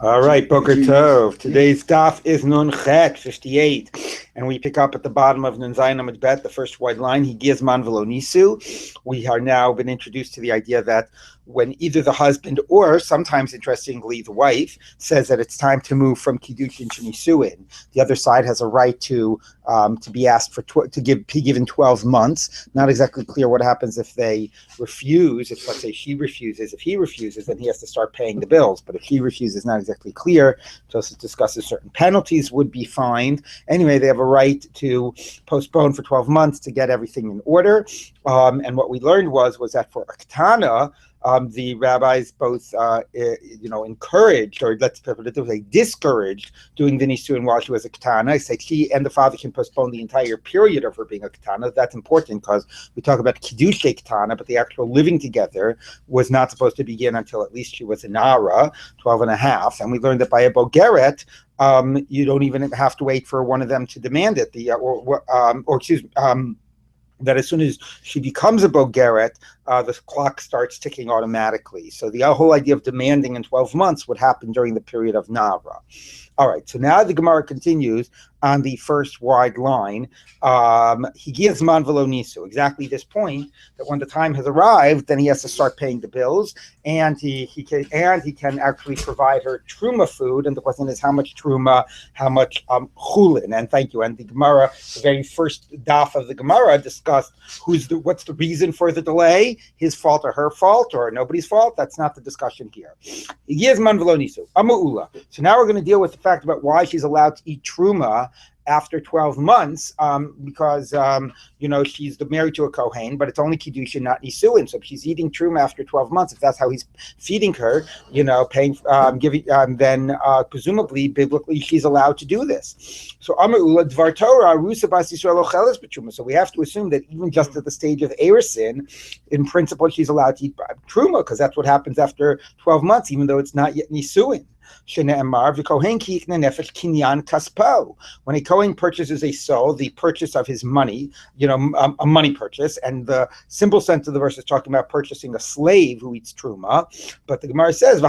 All right, Boker Tov. Today's daf is Nun Chet 58, and we pick up at the bottom of Nun Zayin Amud Bet, the first wide line. Higias man v'lo nisu. We are now been introduced to the idea that when either the husband or, sometimes interestingly, the wife says that it's time to move from kiddushin to nisuin, the other side has a right to be asked for be given 12 months. Not exactly clear what happens if they refuse. If, let's say, she refuses, if he refuses, then he has to start paying the bills. But if he refuses, not exactly clear. Joseph discusses certain penalties would be fined. Anyway, they have a right to postpone for 12 months to get everything in order. And what we learned was that for a ketana, the rabbis both, encouraged, or let's put it this way, discouraged doing the nisuin while she was a ketana. I say she and the father can postpone the entire period of her being a ketana. That's important because we talk about kiddush ketana, but the actual living together was not supposed to begin until at least she was a nara, 12 and a half. And we learned that by a bogeret, you don't even have to wait for one of them to demand it. That as soon as she becomes a bogeret, the clock starts ticking automatically. So the whole idea of demanding in 12 months would happen during the period of Nara. All right, so now the Gemara continues on the first wide line. He gives man v'lo nisu, exactly this point, that when the time has arrived, then he has to start paying the bills, and he can actually provide her truma food. And the question is, how much truma, how much chulin? And thank you. And the Gemara, the very first daf of the Gemara, discussed what's the reason for the delay, his fault or her fault or nobody's fault. That's not the discussion here. He gives man v'lo nisu, ama'ula. So now we're going to deal with the fact about why she's allowed to eat truma after 12 months, because she's married to a Kohen, but it's only kiddushin, not nisuin. So if she's eating truma after 12 months, if that's how he's feeding her, paying, giving, then presumably, biblically, she's allowed to do this. So Amrula Dvar Torah Rusa Bas Yisrael Ocheles B'Truma. So we have to assume that even just at the stage of Erisin, in principle, she's allowed to eat truma, because that's what happens after 12 months, even though it's not yet nisuin. When a Kohen purchases a soul, the purchase of his money, a money purchase, and the simple sense of the verse is talking about purchasing a slave who eats truma. But the Gemara says, a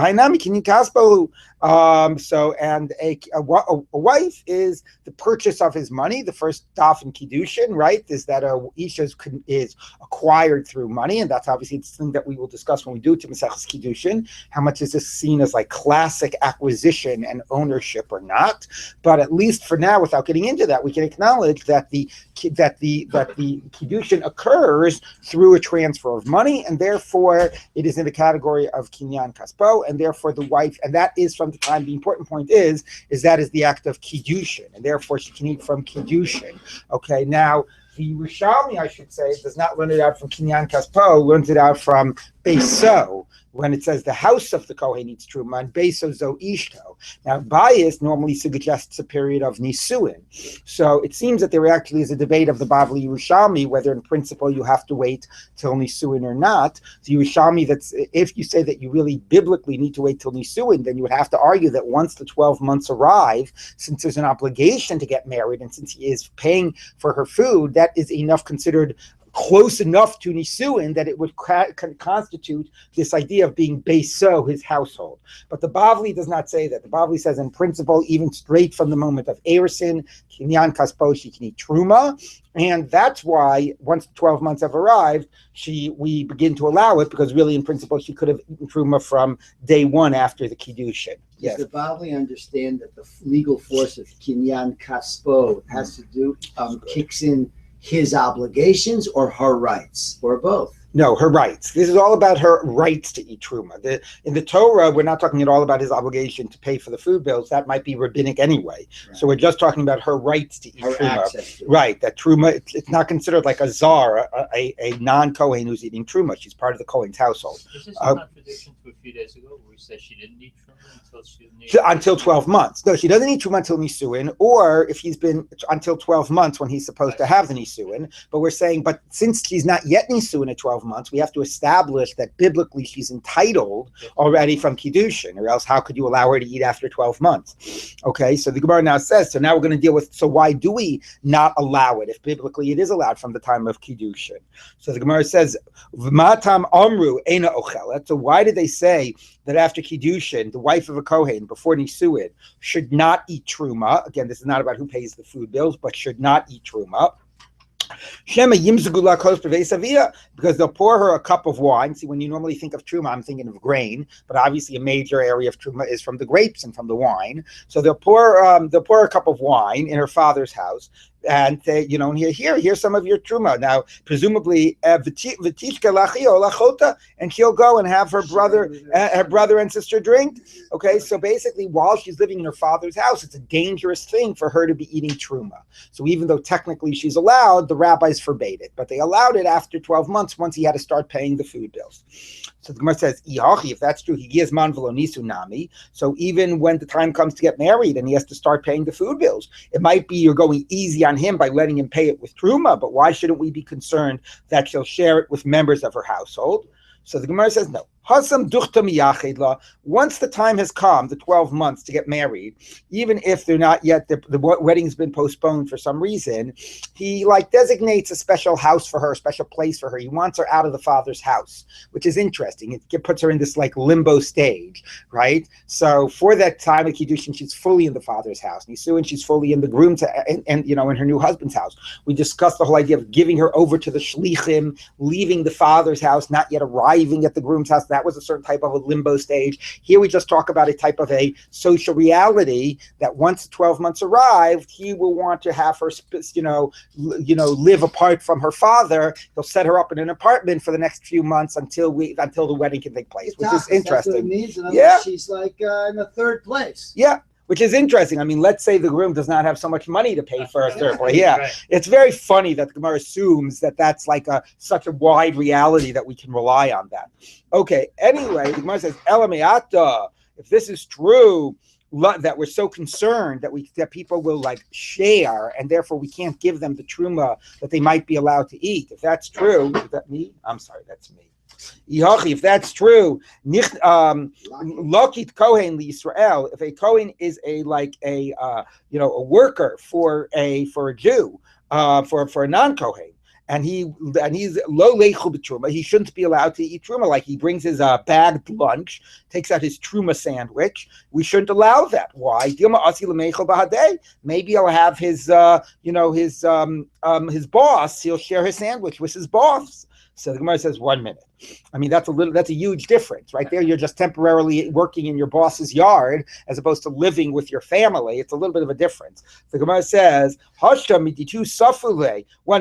wife is the purchase of his money. The first daf in kiddushin, right, is that a isha is acquired through money, and that's obviously the thing that we will discuss when we do to Maseches Kiddushin. How much is this seen as like classic acquisition and ownership or not? But at least for now, without getting into that, we can acknowledge that the kiddushin occurs through a transfer of money, and therefore it is in the category of kinyan kaspo, and therefore the wife, and that is from the time. The important point is that is the act of kiddushin, and therefore she can eat from kiddushin. Okay, now the Rishalmi, I should say, does not learn it out from kinyan kaspo, learns it out from Beiso, when it says the house of the Kohen eats truma, and Beiso zo ishto. Now, bias normally suggests a period of nisuin. So it seems that there actually is a debate of the Bavli Yerushalmi, whether in principle you have to wait till nisuin or not. The Yerushalmi, that's, if you say that you really biblically need to wait till nisuin, then you would have to argue that once the 12 months arrive, since there's an obligation to get married, and since he is paying for her food, that is enough considered close enough to nisuin that it would constitute this idea of being beiso, his household. But the Bavli does not say that. The Bavli says, in principle, even straight from the moment of Erisin, kinyan kaspo, she can eat truma, and that's why once 12 months have arrived, we begin to allow it, because really, in principle, she could have eaten truma from day one after the kiddushin. Does the Bavli understand that the legal force of kinyan kaspo has to do kicks in his obligations or her rights, or both? No, her rights. This is all about her rights to eat truma. In the Torah, we're not talking at all about his obligation to pay for the food bills. That might be rabbinic anyway. Right. So we're just talking about her rights to eat truma. Right, that truma, it's not considered like a czar, a non-Kohen who's eating truma. She's part of the Kohen's household. Is this a contradiction to a few days ago where we said she didn't eat truma until 12 months? No, she doesn't eat truma until nisuin, or if he's been until 12 months when he's supposed to have the nisuin. But we're saying, but since she's not yet nisuin at 12 12 months, we have to establish that biblically she's entitled already from Kiddushin, or else how could you allow her to eat after 12 months? Okay, so the Gemara now says, so now we're going to deal with, so why do we not allow it if biblically it is allowed from the time of Kiddushin? So the Gemara says, V'matam amru eina ochelet. So why did they say that after Kiddushin, the wife of a Kohen, before Nisuin, should not eat Truma? Again, this is not about who pays the food bills, but should not eat Truma. Because they'll pour her a cup of wine. See, when you normally think of Truma, I'm thinking of grain, but obviously a major area of Truma is from the grapes and from the wine. So they'll pour a cup of wine in her father's house, and say, here's some of your Truma. Now, presumably, and she'll go and have her brother and sister drink. Okay, so basically, while she's living in her father's house, it's a dangerous thing for her to be eating Truma. So even though technically she's allowed, the rabbis forbade it, but they allowed it after 12 months once he had to start paying the food bills. So the Gemara says, if that's true, he gives man v'lo nisu nami. So even when the time comes to get married and he has to start paying the food bills, it might be you're going easy on him by letting him pay it with Truma, but why shouldn't we be concerned that she'll share it with members of her household? So the Gemara says, no. Once the time has come, the 12 months to get married, even if they're not yet, the wedding's been postponed for some reason, he designates a special house for her, a special place for her. He wants her out of the father's house, which is interesting. It puts her in this limbo stage, right? So for that time of Kiddushin, she's fully in the father's house. Nisuin, she's fully in the groom's and in her new husband's house. We discussed the whole idea of giving her over to the shlichim, leaving the father's house, not yet arriving at the groom's house. That was a certain type of a limbo stage. Here we just talk about a type of a social reality that once the 12 months arrived, he will want to have her, live apart from her father. He'll set her up in an apartment for the next few months until the wedding can take place, which is interesting. That's what it means. Yeah, she's in the third place. Yeah. Which is interesting. I mean, let's say the groom does not have so much money to pay for a third place. Yeah, right. It's very funny that the Gemara assumes that that's such a wide reality that we can rely on that. Okay, anyway, the Gemara says, Elameata, if this is true, that we're so concerned that people will share, and therefore we can't give them the truma that they might be allowed to eat. If that's true, is that me? I'm sorry, that's me. If that's true, lokit kohen liYisrael. If a kohen is a worker for a Jew, for a non-kohen, and he's lo leichu b'truma, he shouldn't be allowed to eat truma. Like he brings his bagged lunch, takes out his truma sandwich. We shouldn't allow that. Why? Maybe he'll have his boss. He'll share his sandwich with his boss. So the Gemara says, 1 minute. I mean, that's a huge difference, right there. You're just temporarily working in your boss's yard as opposed to living with your family. It's a little bit of a difference. The Gemara says, 1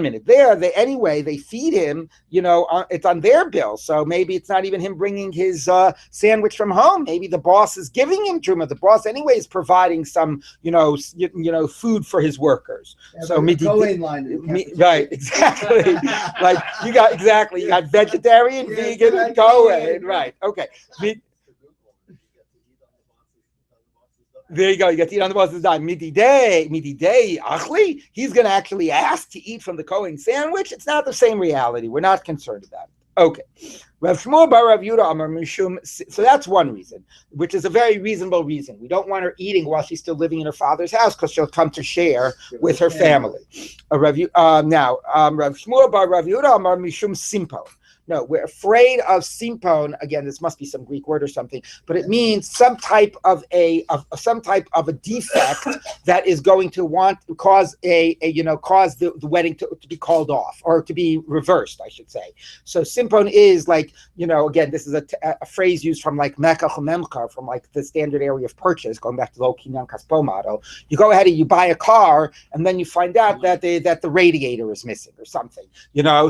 minute. They feed him, it's on their bill. So maybe it's not even him bringing his sandwich from home. Maybe the boss is giving him truma. The boss anyway is providing some, food for his workers. Yeah, so right, exactly. You got vegetarian, vegan, and Kohen, right? Okay. There you go. You get to eat on the boss's dime. Mididei, achli. He's going to actually ask to eat from the Kohen sandwich. It's not the same reality. We're not concerned about it. Okay. Rav Shmuel bar Rav Yehuda Amar Mishum. So that's one reason, which is a very reasonable reason. We don't want her eating while she's still living in her father's house because she'll come to share with her family. Rav Shmuel bar Rav Yehuda Amar Mishum Simpon. No, we're afraid of simpon. Again, this must be some Greek word or something, but it means some type of a defect that is going to cause the wedding to be called off or to be reversed, I should say. So simpon is again, this is a phrase used from mekach memcha, from the standard area of purchase, going back to the old kinyan kaspo model. You go ahead and you buy a car, and then you find out that the radiator is missing or something.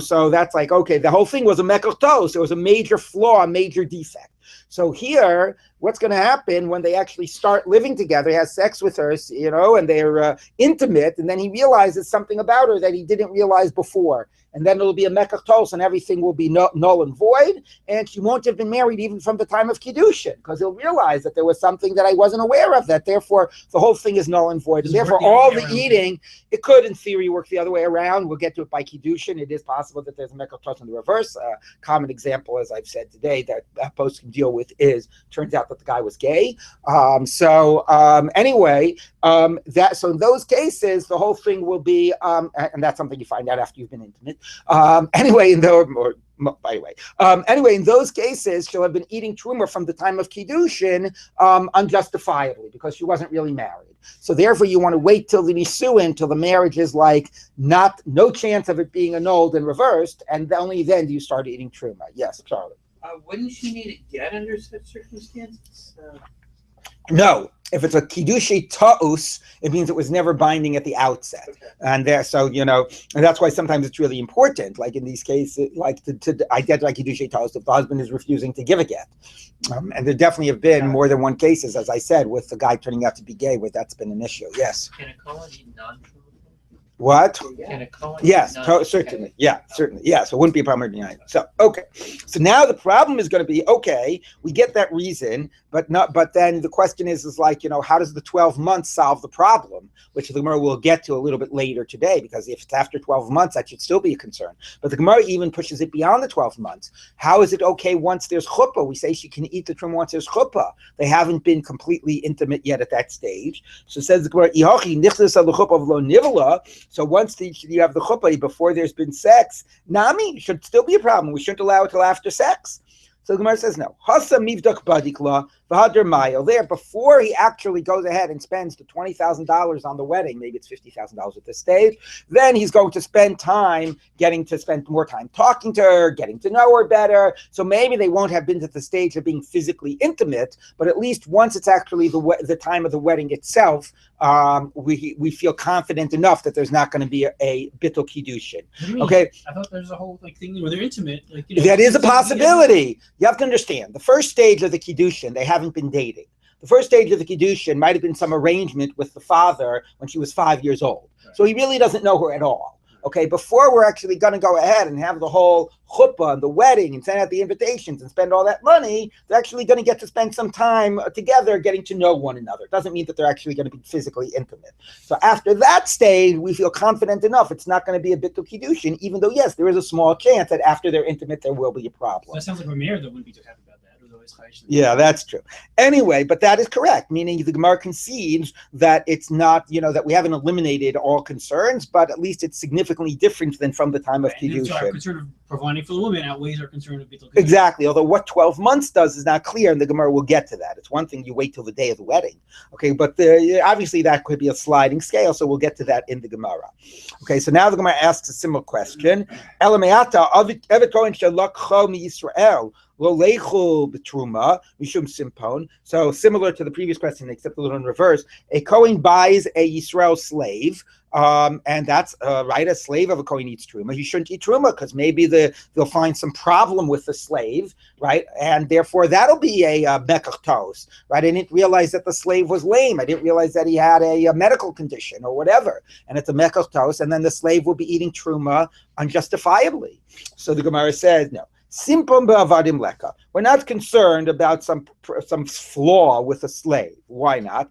So that's okay. The whole thing was a mekach tos. There was a major flaw, a major defect. So here, what's going to happen when they actually start living together? He has sex with her, and they're intimate, and then he realizes something about her that he didn't realize before. And then it'll be a mekach tos, and everything will be null and void, and she won't have been married even from the time of Kiddushin, because he'll realize that there was something that I wasn't aware of, that therefore the whole thing is null and void. And therefore all the eating, it could in theory work the other way around. We'll get to it by Kiddushin. It is possible that there's a mekach tos in the reverse. A common example, as I've said today, that post can deal with is, turns out that the guy was gay. Anyway, so in those cases, the whole thing will be, and that's something you find out after you've been intimate. Anyway, in those cases, she'll have been eating truma from the time of Kiddushin unjustifiably, because she wasn't really married. So therefore, you want to wait till the nisuin, till the marriage is like no chance of it being annulled and reversed, and only then do you start eating truma. Yes, Charlie. Wouldn't she need a get under such circumstances? No. If it's a kiddushi ta'us, it means it was never binding at the outset. Okay. And that's why sometimes it's really important, like in these cases, like to identify kiddushi ta'us if the husband is refusing to give a get. And there definitely have been more than one cases, as I said, with the guy turning out to be gay, where that's been an issue. Yes. Can a Kohen eat non-true? What? Can a Kohen yes, certainly. Okay. Yeah, certainly. Yeah, so it wouldn't be a problem behind. So, okay. So now the problem is going to be, okay, we get that reason, but then the question is like, how does the 12 months solve the problem? Which the Gemara will get to a little bit later today, because if it's after 12 months, that should still be a concern. But the Gemara even pushes it beyond the 12 months. How is it okay once there's chuppah? We say she can eat the truma once there's chuppah. They haven't been completely intimate yet at that stage. So it says the Gemara, so once you have the chuppah before there's been sex, nami should still be a problem. We shouldn't allow it till after sex. So the Gemara says no. Hasa mivdak badikla v'hader mayo. There, before he actually goes ahead and spends the $20,000 on the wedding, maybe it's $50,000 at this stage, then he's going to spend more time talking to her, getting to know her better. So maybe they won't have been to the stage of being physically intimate, but at least once it's actually the time of the wedding itself, we feel confident enough that there's not going to be a bittul kiddushin. Okay, I thought there's a whole thing where they're intimate. That is a possibility. You have to understand the first stage of the kiddushin, they haven't been dating. The first stage of the kiddushin might have been some arrangement with the father when she was 5 years old. Right. So he really doesn't know her at all. Okay, before we're actually going to go ahead and have the whole chuppah and the wedding and send out the invitations and spend all that money, they're actually going to get to spend some time together getting to know one another. It doesn't mean that they're actually going to be physically intimate. So after that stage, we feel confident enough it's not going to be a bittul kiddushin, even though, yes, there is a small chance that after they're intimate, there will be a problem. Well, that sounds like Rameir that wouldn't be too happy about that. Yeah, that's true. Anyway, but that is correct, meaning the Gemara concedes that it's not, that we haven't eliminated all concerns, but at least it's significantly different than from the time of Kiddushin. So our concern of providing for the woman outweighs our concern of bittul. Exactly, although what 12 months does is not clear, and the Gemara will get to that. It's one thing you wait till the day of the wedding, okay, but obviously that could be a sliding scale, so we'll get to that in the Gemara. Okay, so now the Gemara asks a similar question. Elameata evet kohen shelakcho miYisrael. So similar to the previous question, except a little in reverse. A Kohen buys a Yisrael slave, and that's right. A slave of a Kohen eats truma. He shouldn't eat truma because maybe they'll find some problem with the slave, right? And therefore that'll be a mekach tos, right? I didn't realize that the slave was lame. I didn't realize that he had a medical condition or whatever, and it's a mekach tos. And then the slave will be eating truma unjustifiably. So the Gemara says no. Simpum be'avadim leka. We're not concerned about some flaw with a slave. Why not?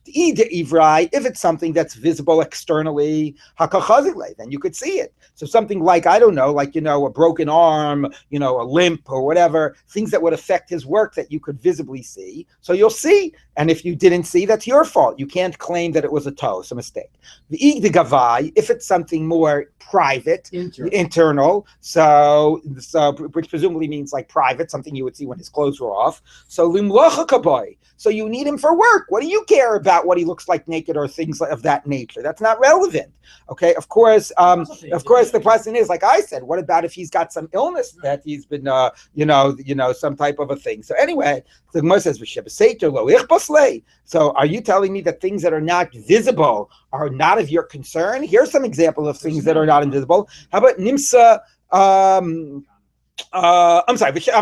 If it's something that's visible externally, then you could see it. So something like, I don't know, like, a broken arm, a limp or whatever, things that would affect his work that you could visibly see. So you'll see. And if you didn't see, that's your fault. You can't claim that it was a mistake. If it's something more private, internal, so which presumably means like private, something you would see when his clothes were off. So limlocha kaboy. So you need him for work. What do you care about what he looks like naked or things of that nature? That's not relevant. Okay, of course, the question is, like I said, what about if he's got some illness that he's been, some type of a thing? So anyway, the Gemara says, so are you telling me that things that are not visible are not of your concern? Here's some examples of things that are not invisible. How about nimsa? I'm sorry. I misread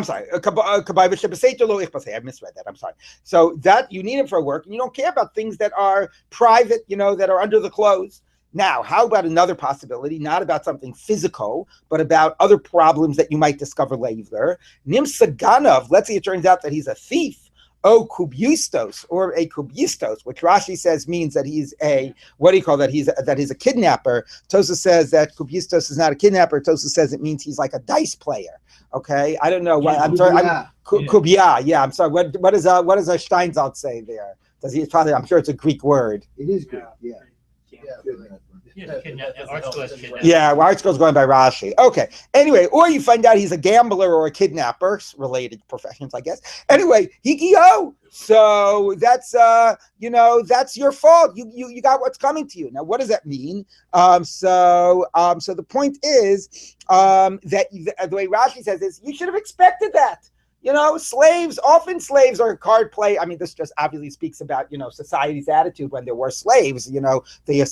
that. I'm sorry. So that you need him for work, and you don't care about things that are private, that are under the clothes. Now, how about another possibility, not about something physical, but about other problems that you might discover later? Nimsa Ganov, let's say it turns out that he's a thief. Oh, kubustos, or a kubustos, which Rashi says means that he's a, what do you call that? He's a kidnapper. Tosa says that kubustos is not a kidnapper. Tosa says it means he's like a dice player. Okay, I don't know why. I'm sorry. Kubia. Yeah, I'm sorry. What does a Steinsaltz say there? Does he? Probably. I'm sure it's a Greek word. It is good. Yeah. Yeah, Archgo's going by Rashi. Okay. Anyway, or you find out he's a gambler or a kidnapper, related professions, I guess. Anyway, higio. So that's that's your fault. You got what's coming to you. Now, what does that mean? So the point is that the way Rashi says is you should have expected that. Slaves are card play. I mean, this just obviously speaks about, society's attitude when there were slaves. They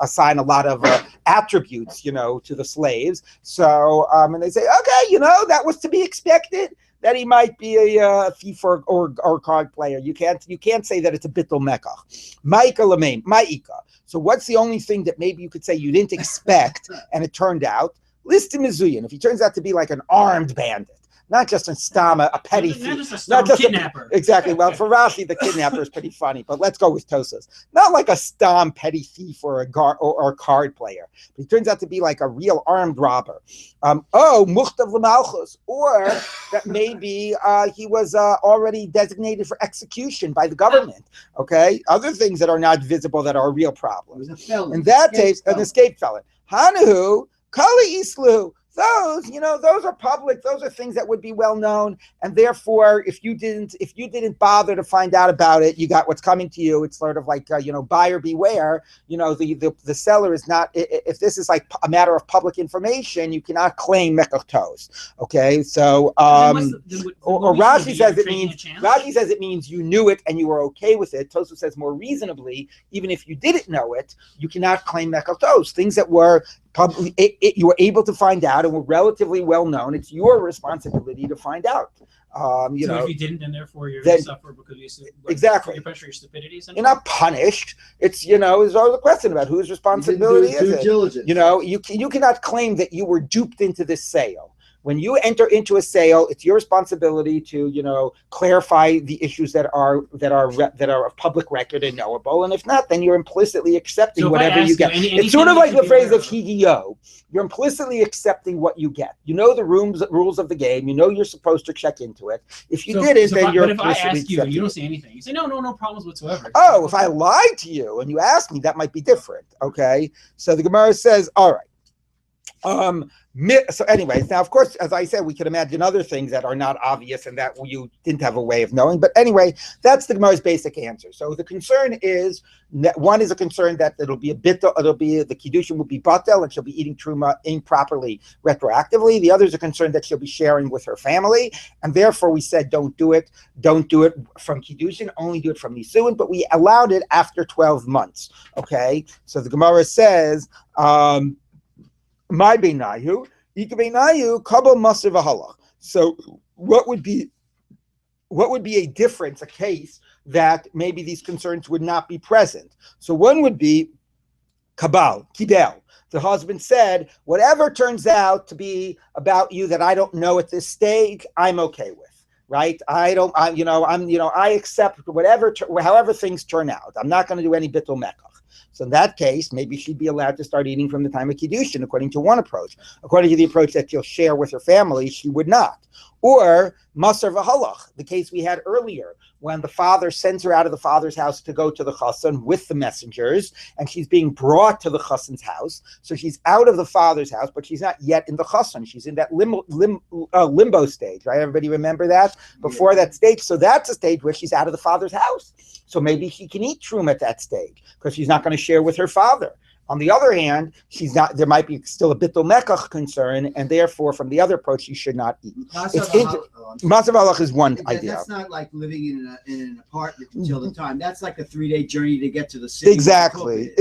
assign a lot of attributes, to the slaves. So, and they say, okay, that was to be expected, that he might be a thief or card player. You can't say that it's a bittul mekach. Ma'ika. So what's the only thing that maybe you could say you didn't expect and it turned out? List mizuyin. If he turns out to be like an armed bandit. Not just a petty thief. Not just a kidnapper. Exactly. Well, for Rashi, the kidnapper is pretty funny, but let's go with Tosas. Not like a stam petty thief or a card player. But he turns out to be like a real armed robber. Muchtav l'malchus, or that maybe he was already designated for execution by the government. Okay, other things that are not visible that are a real problem. In that case, an escape felon. Hanahu kali islu. Those are public. Those are things that would be well known, and therefore, if you didn't bother to find out about it, you got what's coming to you. It's sort of like buyer beware. The seller is not. If this is like a matter of public information, you cannot claim mekachtos. Okay, so or Rashi says it means you knew it and you were okay with it. Tosu says more reasonably, even if you didn't know it, you cannot claim mekachtos. Things that were publicly, you were able to find out and were relatively well known. It's your responsibility to find out. So if you didn't, and therefore you're going to suffer because exactly you're punished for your stupidity. You're not punished. It's there's always a question about whose responsibility is it. Diligence. You cannot claim that you were duped into this sale. When you enter into a sale, it's your responsibility to, clarify the issues that are of public record and knowable. And if not, then you're implicitly accepting whatever you get. It's sort of like the phrase of higio. You're implicitly accepting what you get. You know the rules of the game. You know you're supposed to check into it. If you didn't, then you're implicitly accepting. But if I ask you and you don't say anything, you say no problems whatsoever. Oh, if I lied to you and you asked me, that might be different. Okay, so the Gemara says, all right. So anyways, now, of course, as I said, we could imagine other things that are not obvious and that you didn't have a way of knowing. But anyway, that's the Gemara's basic answer. So the concern is, one is a concern that the Kiddushin will be batel and she'll be eating truma improperly retroactively. The other is a concern that she'll be sharing with her family. And therefore, we said, don't do it from Kiddushin, only do it from Nisuin. But we allowed it after 12 months. Okay, so the Gemara says, my beinayu, ikabeinayu, kabel maser v'halach. So what would be a difference, a case that maybe these concerns would not be present? So one would be kibel. The husband said, whatever turns out to be about you that I don't know at this stage, I'm okay with. Right? I accept however things turn out. I'm not going to do any bittul mekach. So in that case, maybe she'd be allowed to start eating from the time of Kiddushin, according to one approach. According to the approach that she'll share with her family, she would not. Or Maser v'halach, the case we had earlier, when the father sends her out of the father's house to go to the chassan with the messengers, and she's being brought to the chassan's house. So she's out of the father's house, but she's not yet in the chassan. She's in that limbo stage, right? Everybody remember that? Before that stage. So that's a stage where she's out of the father's house. So maybe she can eat truma at that stage because she's not going to share with her father. On the other hand, she's not. There might be still a bittul mekach concern, and therefore, from the other approach, she should not eat. Masav halach is one idea. That's not like living in an apartment until the time. That's like a 3-day journey to get to the city. Exactly.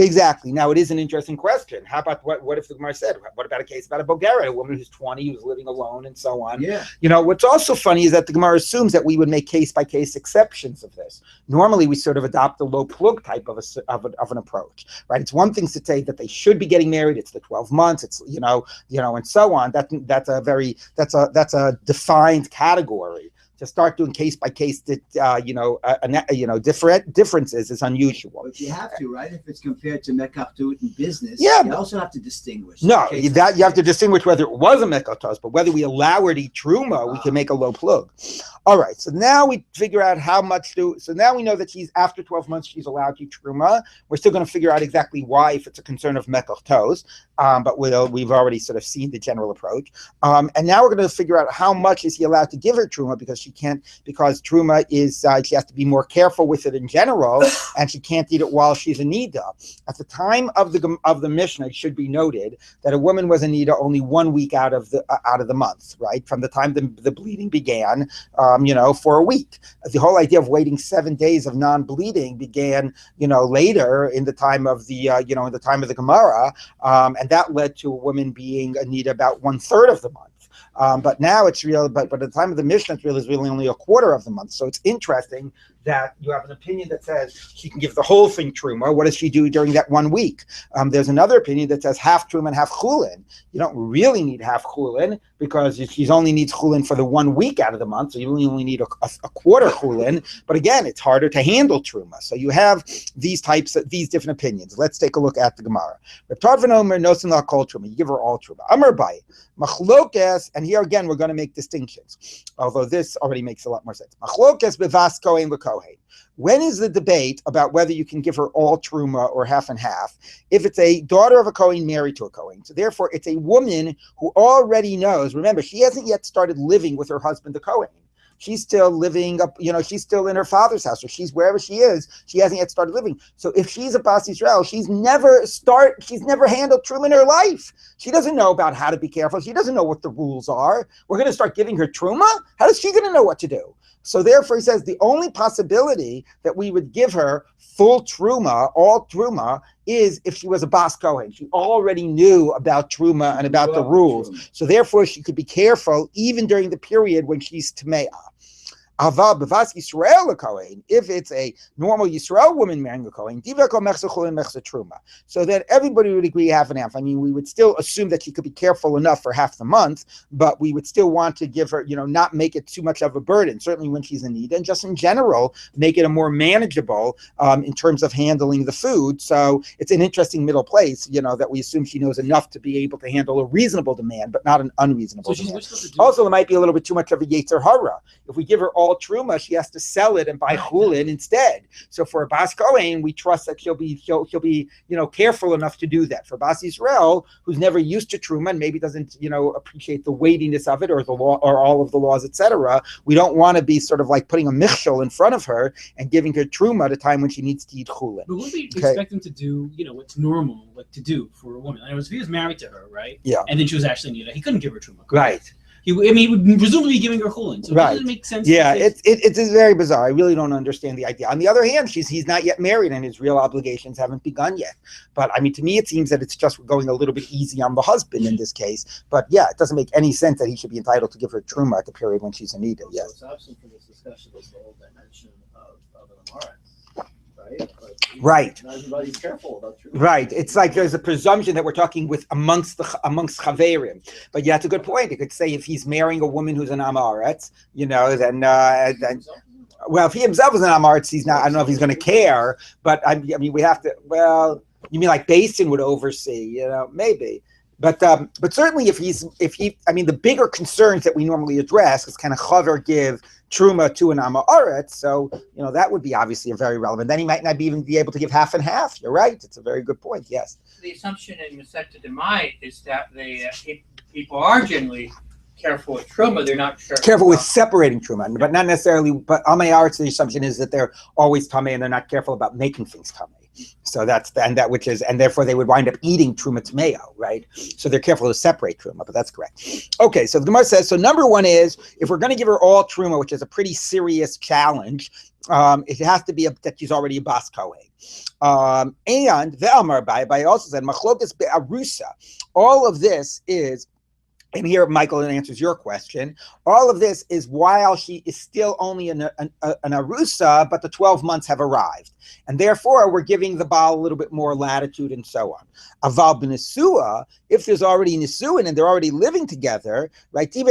Now, it is an interesting question. How about what if the Gemara said? What about a case about a Bogeret, a woman who's 20, who's living alone, and so on? Yeah. What's also funny is that the Gemara assumes that we would make case-by-case exceptions of this. Normally, we sort of adopt the low plug type of an approach, right? It's one thing to say that they should be getting married. It's the 12 months. It's and so on. That's a defined category. To start doing case by case, different differences is unusual. But you have to, right? If it's compared to mekach tut in business, yeah, you also have to distinguish. No, that you have to distinguish whether it was a mekach tos, but whether we allow her to eat truma, we can make a low plug. All right, so now we figure out how much so now we know that she's after 12 months she's allowed to eat truma. We're still going to figure out exactly why, if it's a concern of mekach tos, but we've already sort of seen the general approach. And now we're going to figure out how much is he allowed to give her truma, because truma is she has to be more careful with it in general, and she can't eat it while she's a nida. At the time of the Mishnah, it should be noted that a woman was a nida only 1 week out of the month, right? From the time the bleeding began, for a week. The whole idea of waiting 7 days of non-bleeding began, later in the time of the Gemara, and that led to a woman being a nida about 1/3 of the month. But now it's real. But at the time of the Mishnah, it's really only 1/4 of the month. So it's interesting that you have an opinion that says she can give the whole thing truma. What does she do during that 1 week? There's another opinion that says half truma and half chulin. You don't really need half chulin because she only needs chulin for the 1 week out of the month. So you only need a quarter chulin. But again, it's harder to handle truma. So you have these different opinions. Let's take a look at the Gemara. You give her all truma. Amar Bai machlokes, and here again we're going to make distinctions. Although this already makes a lot more sense. Machlokes bevas kohen v'kohen. When is the debate about whether you can give her all truma or half and half? If it's a daughter of a Kohen married to a Kohen. So therefore, it's a woman who already knows. Remember, she hasn't yet started living with her husband, the Kohen. She's still living up, she's still in her father's house, or she's wherever she is. She hasn't yet started living. So if she's a Bas Yisrael, she's never handled truma in her life. She doesn't know about how to be careful. She doesn't know what the rules are. We're going to start giving her truma? How is she going to know what to do? So therefore, he says the only possibility that we would give her full truma, all truma, is if she was a Bas Kohen. She already knew about truma and about the rules. So therefore, she could be careful even during the period when she's Tame'ah. Aval bevas Yisrael Kohen, if it's a normal Yisrael woman marrying a Kohen, so then everybody would agree half and half. I mean, we would still assume that she could be careful enough for half the month, but we would still want to give her, not make it too much of a burden, certainly when she's in need, and just in general, make it a more manageable in terms of handling the food. So it's an interesting middle place, that we assume she knows enough to be able to handle a reasonable demand, but not an unreasonable demand. Also, it might be a little bit too much of a Yetzer Hara. If we give her all truma, she has to sell it and buy chulin instead. So for a Bas Kohen, we trust that she'll be careful enough to do that. For Bas Yisrael, who's never used to truma and maybe doesn't appreciate the weightiness of it or the law or all of the laws, etc., we don't want to be sort of like putting a michshel in front of her and giving her truma at a time when she needs to eat chulin. But would we expect him to do what's normal to do for a woman? In other words, if he was married to her, right? Yeah. And then she was actually needed, he couldn't give her truma. Right. He would presumably be giving her chulin. So right. It doesn't make sense. Yeah, it's very bizarre. I really don't understand the idea. On the other hand, he's not yet married and his real obligations haven't begun yet. But I mean, to me, it seems that it's just going a little bit easy on the husband in this case. But yeah, it doesn't make any sense that he should be entitled to give her truma at the period when she's in need. Yes. So it's absent from this discussion is the whole dimension of an amaret, right? Right. Not everybody's careful about truma. Right. It's like there's a presumption that we're talking with amongst chaverim. But yeah, it's a good point. You could say if he's marrying a woman who's an amaretz, then well, if he himself is an amaretz, he's not. I don't know if he's going to care. But I mean, we have to. Well, you mean like Basin would oversee? Maybe. But certainly the bigger concerns that we normally address is kind of chaver give truma to an amaretz, so that would be obviously a very relevant. Then he might not even be able to give half and half. You're right; it's a very good point. Yes. The assumption in Masechta Demai is that people are generally careful with truma. They're not careful with separating truma, but not necessarily. But amaretz, the assumption is that they're always tamei and they're not careful about making things tamei. So and therefore they would wind up eating truma tmeo, right? So they're careful to separate truma, but that's correct. Okay, so the Gemara says, so number one is, if we're going to give her all truma, which is a pretty serious challenge, it has to be that she's already a bas kohen. And the Amar Rabbi also said, machlokas be'arusa. All of this is, and here Michael answers your question, all of this is while she is still only an arusa, but the 12 months have arrived. And therefore, we're giving the Baal a little bit more latitude and so on. Aval b'nesua, if there's already nisuin and they're already living together, right? Then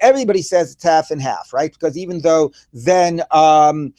everybody says it's half and half, right? Because even though then, right,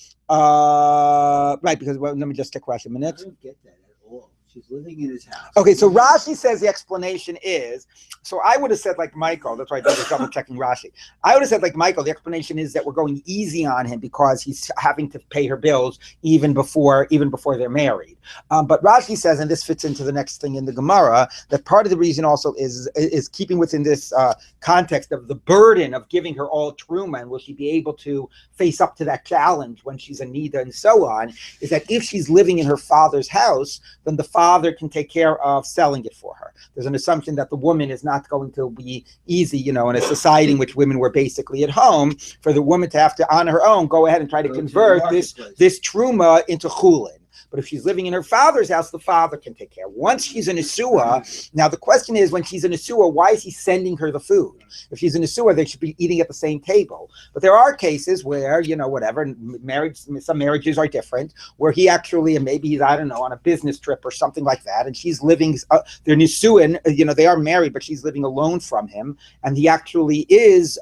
because, well, let me just take Rashi a minute. I don't get that at all. She's living in his house. Okay, so Rashi says the explanation is, so I would have said like Michael, that's why I was double checking Rashi. I would have said like Michael, the explanation is that we're going easy on him because he's having to pay her bills even before they're married. But Rashi says, and this fits into the next thing in the Gemara, that part of the reason also is keeping within this context of the burden of giving her all truma, and will she be able to face up to that challenge when she's a nida and so on, is that if she's living in her father's house, then the father can take care of selling it for her. There's an assumption that the woman is not going to be easy, in a society in which women were basically at home, for the woman to have to, on her own, go ahead and try to convert this truma into chulin. But if she's living in her father's house, the father can take care. Once she's in a Nesua, now the question is, when she's in a Nesua, why is he sending her the food? If she's in a Nesua, they should be eating at the same table. But there are cases where, some marriages are different, where he actually, and maybe he's, on a business trip or something like that, and she's living, they're Nesuin, they are married, but she's living alone from him, and he actually is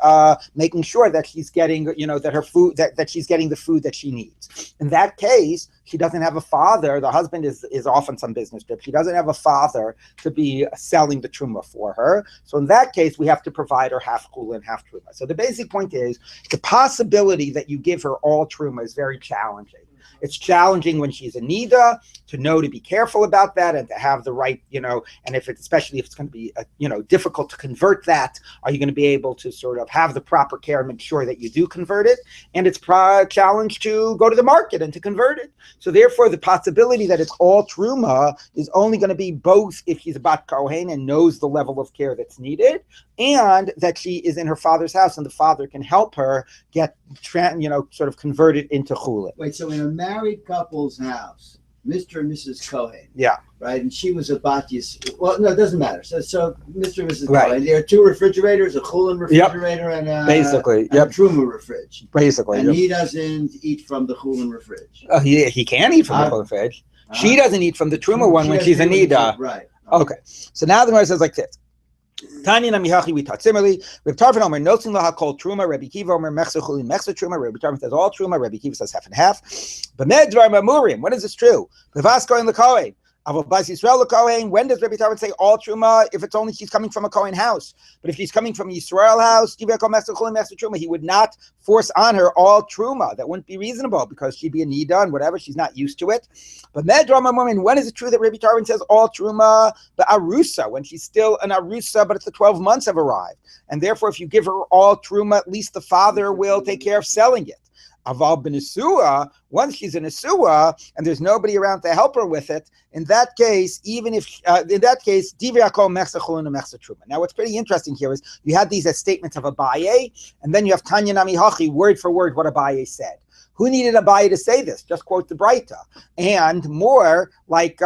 making sure that she's getting, that her food, that she's getting the food that she needs. In that case, she doesn't have a father. The husband is off on some business trip. She doesn't have a father to be selling the truma for her. So in that case, we have to provide her half chula and half truma. So the basic point is, the possibility that you give her all truma is very challenging. It's challenging when she's a nida to know to be careful about that and to have the right, and especially if it's going to be, difficult to convert that, are you going to be able to sort of have the proper care and make sure that you do convert it? And it's a challenge to go to the market and to convert it. So therefore, the possibility that it's all truma is only going to be both if she's a bat kohen and knows the level of care that's needed, and that she is in her father's house and the father can help her get, sort of converted into chulin. Wait, so in a married couple's house, Mr. and Mrs. Cohen. Yeah. Right, and she was a bat yis. Well, no, it doesn't matter. So Mr. and Mrs. Right. Cohen. There are two refrigerators, a chulin refrigerator and a truma fridge. Basically. And he doesn't eat from the chulin fridge. He can eat from the chulin fridge. She doesn't eat from the truma one when she's a nida. Right. Okay. So now the Gemara says like this. Tanya Namihachi, we taught similarly. Rabbi Tarfon Omer notzin laha kol truma. Rabbi Kiva Omer mechza chulin mechza truma. Rabbi Tarfon says all truma. Rabbi Kiva says half and half. B'med dvar mamurim. When is this true? B'vas kohen l'kohen. Avol bas Yisrael l'kohen. When does Rabbi Tarfon say all truma? If it's only she's coming from a kohen house. But if she's coming from a Yisrael house, Kiva kol mechza chulin mechza truma, he would not force on her all truma. That wouldn't be reasonable because she'd be a nida and whatever. She's not used to it. But med dvar mamurim. When is it true that Rabbi Tarfon says all truma? But arusa, when she's still an arusa, but it's the 12 months have arrived, and therefore, if you give her all truma, at least the father will take care of selling it. Aval b'nesua, once she's in a nesua and there's nobody around to help her with it, in that case, divya kol mechza chulin mechza truma. Now, what's pretty interesting here is you had these as statements of Abaye, and then you have Tanya Nami Hachi, word for word what Abaye said. Who needed Abaye to say this? Just quote the Breita, and more like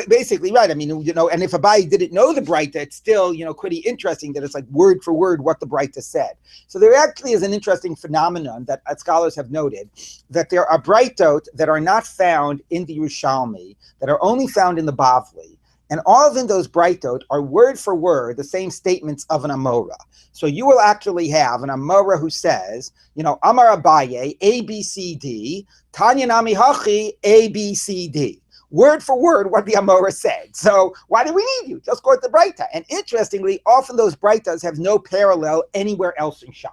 basically, right. I mean, and if Abaye didn't know the Breita, it's still, pretty interesting that it's like word for word what the Breita said. So there actually is an interesting phenomenon that scholars have noted, that there are Breitot that are not found in the Yerushalmi, that are only found in the Bavli. And all of those Breitot are word for word the same statements of an Amora. So you will actually have an Amora who says, Amar Abaye, A, B, C, D, Tanya Nami Hachi, A, B, C, D. Word for word what the Amora said. So why do we need you? Just quote the Breita. And interestingly, often those Breitas have no parallel anywhere else in Shas.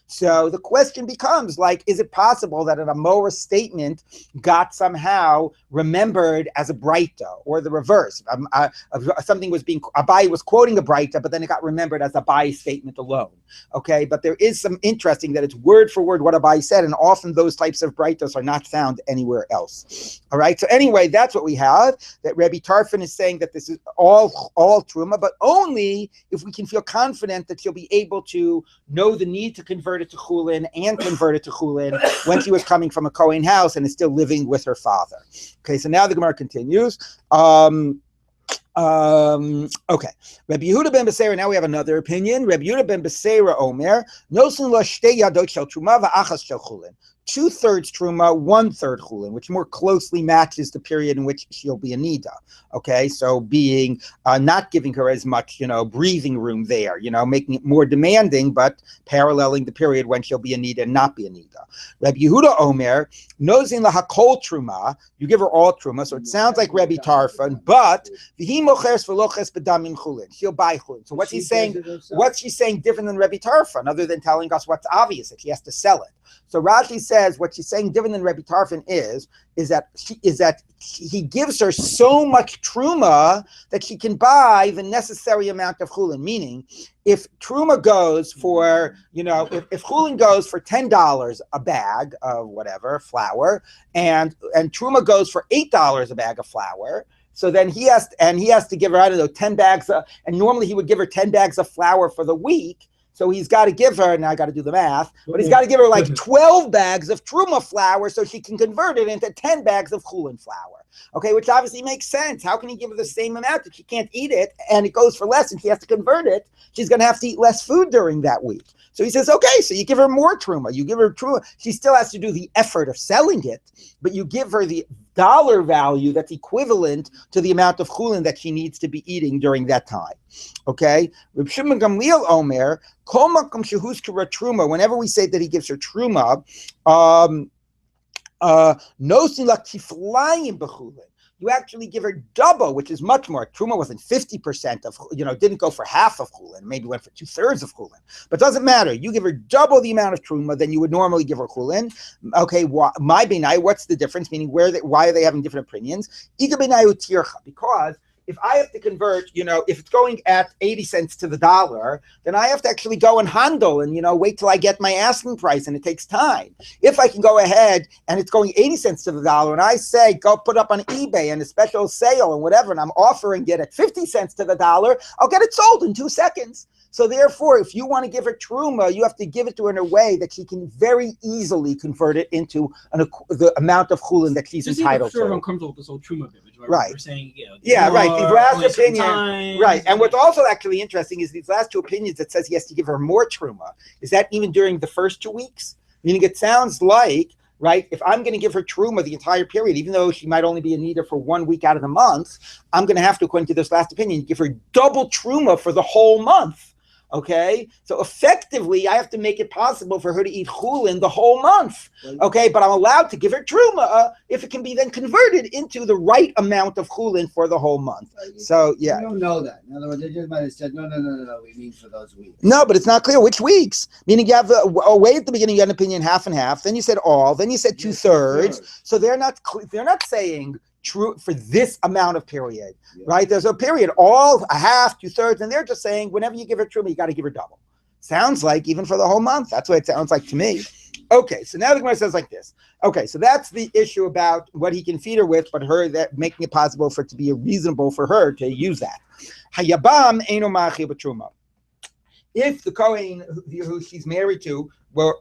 So the question becomes, like, is it possible that an Amora statement got somehow remembered as a Breita, or the reverse? Something was being, Abai was quoting a Breita, but then it got remembered as Abai's statement alone. Okay, but there is some interesting that it's word for word what Abai said, and often those types of Breitos are not found anywhere else. All right, so anyway, that's what we have, that Rabbi Tarfon is saying that this is all Truma, but only if we can feel confident that she'll be able to know the need to convert it to Chulin and convert it to Chulin when she was coming from a Kohen house and is still living with her father. Okay, so now the Gemara continues. Okay, Rabbi Yehuda ben Beseira. Now we have another opinion. Rabbi Yehuda ben Beseira Omer nosin lo shtei yadot shel truma va'achas shel chulin. 2/3 truma, 1/3 chulin, which more closely matches the period in which she'll be a nida. Okay, so being not giving her as much, breathing room there, making it more demanding, but paralleling the period when she'll be a nida and not be a nida. Rabbi Yehuda Omer nozin lahakol truma. You give her all truma, so it sounds like Rabbi Tarfon, but v'hi mocheres v'loches b'damim chulin. She'll buy chulin. So what's he saying? What's she saying different than Rabbi Tarfon, other than telling us what's obvious that she has to sell it? So Rashi says what she's saying different than Rabbi Tarfon is that he gives her so much truma that she can buy the necessary amount of chulin. Meaning, if truma goes for, if chulin goes for $10 a bag of whatever flour, and truma goes for $8 a bag of flour. So then he has to give her, I don't know, 10 bags and normally he would give her 10 bags of flour for the week. So he's got to give her, and I got to do the math, but he's got to give her like 12 bags of truma flour so she can convert it into 10 bags of chulin flour. Okay, which obviously makes sense. How can he give her the same amount if she can't eat it and it goes for less and she has to convert it? She's going to have to eat less food during that week. So he says, okay, so you give her more truma. You give her truma. She still has to do the effort of selling it, but you give her the dollar value that's equivalent to the amount of chulin that she needs to be eating during that time. Okay? Reb Shimon Gamliel Omer, Kol makom shehuskara truma, whenever we say that he gives her truma, nosin la kiflayim b'chulin. You actually give her double, which is much more. Truma wasn't 50% of, didn't go for half of chulin, maybe went for 2/3 of chulin. But it doesn't matter. You give her double the amount of truma than you would normally give her chulin. Okay, my benai, what's the difference? Meaning, why are they having different opinions? Iga benai utircha, because if I have to convert, if it's going at 80 cents to the dollar, then I have to actually go and handle and, wait till I get my asking price, and it takes time. If I can go ahead and it's going 80 cents to the dollar and I say, go put up on eBay and a special sale and whatever, and I'm offering it at 50 cents to the dollar, I'll get it sold in 2 seconds. So therefore, if you want to give her truma, you have to give it to her in a way that she can very easily convert it into the amount of chulin that she's entitled to. I'm uncomfortable with this whole truma image, right? Right. We're saying, yeah, right. These last opinions, right. And what's like, also actually interesting is these last two opinions that says he has to give her more truma. Is that even during the first 2 weeks? Meaning, it sounds like, right, if I'm going to give her truma the entire period, even though she might only be a nida for 1 week out of the month, I'm going to have to, according to this last opinion, give her double truma for the whole month. Okay, so effectively, I have to make it possible for her to eat chulin the whole month. Okay, but I'm allowed to give her truma if it can be then converted into the right amount of chulin for the whole month. So yeah, I don't know that. In other words, they just might have said, no. We mean for those weeks. No, but it's not clear which weeks. Meaning you have way at the beginning you had an opinion half and half. Then you said all. Then you said 2/3. So they're not saying true for this amount of period, right? There's a period, all a half, 2/3, and they're just saying whenever you give her truma, you got to give her double. Sounds like even for the whole month. That's what it sounds like to me. Okay, so now the Gemara says like this. Okay, so that's the issue about what he can feed her with, but her that making it possible for it to be reasonable for her to use that. Hayabam eino machi b'truma. If the Kohen who she's married to,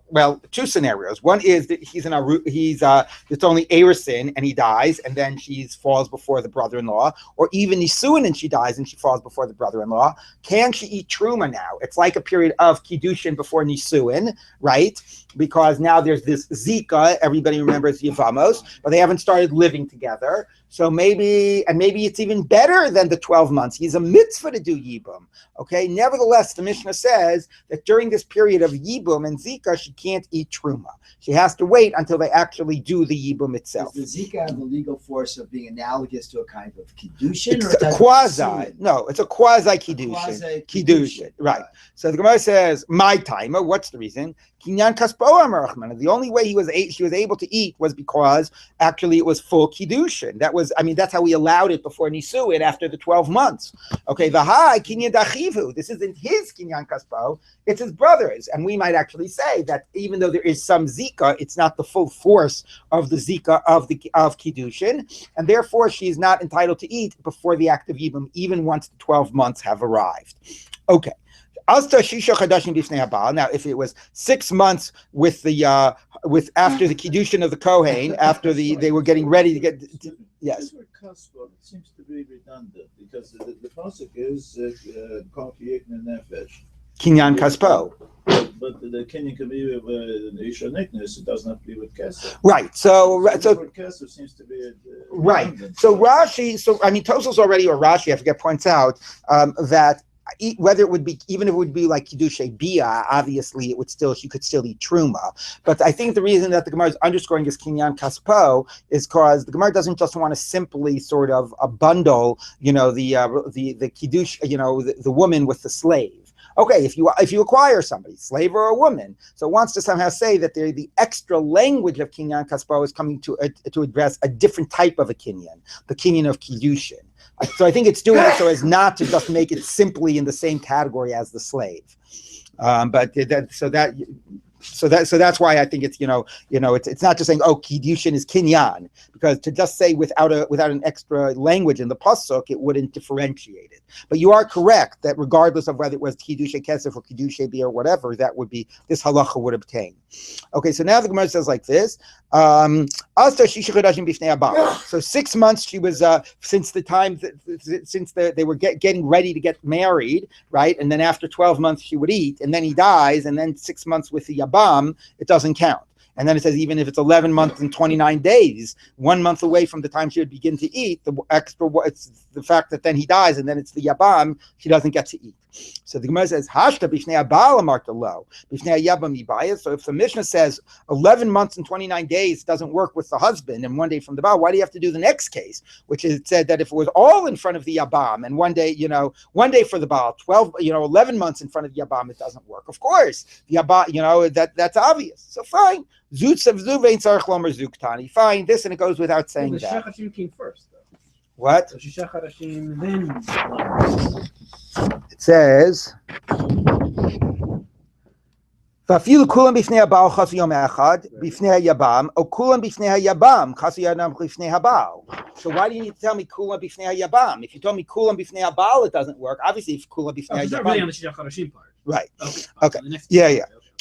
well, two scenarios. One is that it's only Erisin and he dies, and then she falls before the brother-in-law, or even Nisuin and she dies and she falls before the brother-in-law. Can she eat truma now? It's like a period of kiddushin before Nisuin, right? Because now there's this Zika. Everybody remembers Yevamos, but they haven't started living together. So maybe it's even better than the 12 months. He's a mitzvah to do Yibum. Okay. Nevertheless, the Mishnah says that during this period of Yibum and Zika, she can't eat truma. She has to wait until they actually do the Yibum itself. Does the Zika have the legal force of being analogous to a kind of kiddushin? It's a quasi. No, it's a quasi kiddushin. Kiddushin, right. So the Gemara says, my timer. What's the reason? Kinyan kaspo amar Rachmana. The only way she was able to eat was because actually it was full kiddushin. That's how we allowed it before Nisuin after the 12 months. Okay, v'hai kinyan dachivu. This isn't his kinyan kaspo, it's his brother's. And we might actually say that even though there is some zika, it's not the full force of the zika of kiddushin, and therefore she is not entitled to eat before the act of yibum, even once the 12 months have arrived. Okay. Now, if it was 6 months with after the kiddushin of the kohen, after they were getting ready to get, yes. This word kaspo seems to be redundant because the pasuk is kol kiyekna nefesh. Kinyan kaspo. But the kinyan can be with isha nikness. It doesn't have to be with kesef. Right. So kesef seems to be right. So Rashi. Tosfos already, or Rashi, I forget, points out that whether it would be, even if it would be like Kiddushay Bia, obviously she could still eat Truma. But I think the reason that the Gemara is underscoring this Kinyan Kaspo is because the Gemara doesn't just want to simply sort of bundle, the Kiddush, the woman with the slave. Okay, if you acquire somebody, slave or a woman, so it wants to somehow say that the extra language of Kinyan Kaspo is coming to address a different type of a Kinyan, the Kinyan of Kiddushin. So I think it's doing it so as not to just make it simply in the same category as the slave. So that's why I think it's it's not just saying kiddushin is kinyan, because to just say without an extra language in the pasuk it wouldn't differentiate it. But you are correct that regardless of whether it was kiddushay kesef or kiddushay bia or whatever, that would be, this halacha would obtain. Okay, so now the Gemara says like this. So 6 months she was since they were getting ready to get married, right? And then after 12 months she would eat, and then he dies, and then 6 months with the yabam, it doesn't count. And then it says even if it's 11 months and 29 days, 1 month away from the time she would begin to eat, it's the fact that then he dies and then it's the yabam, she doesn't get to eat. So the Gemara says, Hashta b'shnei abal amarta lo, b'shnei yabam yibayas. So if the Mishnah says 11 months and 29 days doesn't work with the husband and 1 day from the baal, why do you have to do the next case, which is said that if it was all in front of the yabam and 1 day, 1 day for the baal, 11 months in front of the yabam, it doesn't work. Of course, the yabam, that's obvious. So fine. Fine, this, and it goes without saying that. The Shechashim came first, though. What? So Shechashim, then. It says, "Vafilu kulam b'fnei habal chasu yom echad b'fnei hayabam, or kulam b'fnei hayabam chasu yom b'fnei habal." So why do you need to tell me kulam b'fnei hayabam? If you told me kulam b'fnei habal, it doesn't work. Obviously, if kulam b'fnei hayabam, It's not really on the Shechashim part. Right? Okay.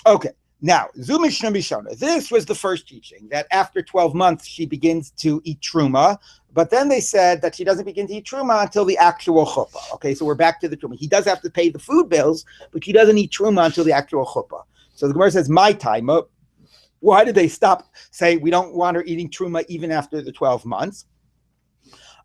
Okay. Now, Zumishna Mishona. This was the first teaching, that after 12 months she begins to eat truma, but then they said that she doesn't begin to eat truma until the actual chuppah. Okay, so we're back to the truma. He does have to pay the food bills, but he doesn't eat truma until the actual chuppah. So the Gemara says, my time. Why did they stop, say we don't want her eating truma even after the 12 months?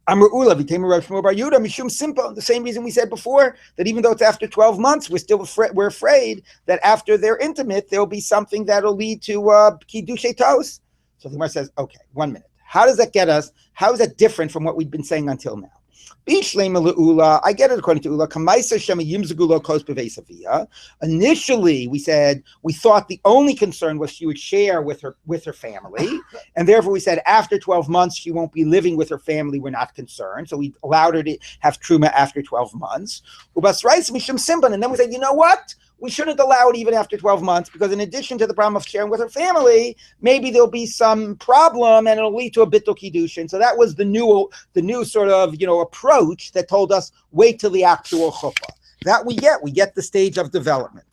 Amr Ula became a Rav Shmuel Bar Yehuda mishum simple. The same reason we said before, that even though it's after 12 months, we're afraid that after they're intimate, there'll be something that'll lead to kiddushay tos. So the Gemara says, okay, 1 minute. How does that get us? How is that different from what we've been saying until now? I get it according to Ula. Initially, we thought the only concern was she would share with her family, and therefore we said after 12 months she won't be living with her family. We're not concerned, so we allowed her to have truma after 12 months. And then we said, you know what? We shouldn't allow it even after 12 months, because in addition to the problem of sharing with her family, maybe there'll be some problem and it'll lead to a bittul kiddushin. So that was the new sort of, approach that told us, wait till the actual chuppah. That we get the stage of development.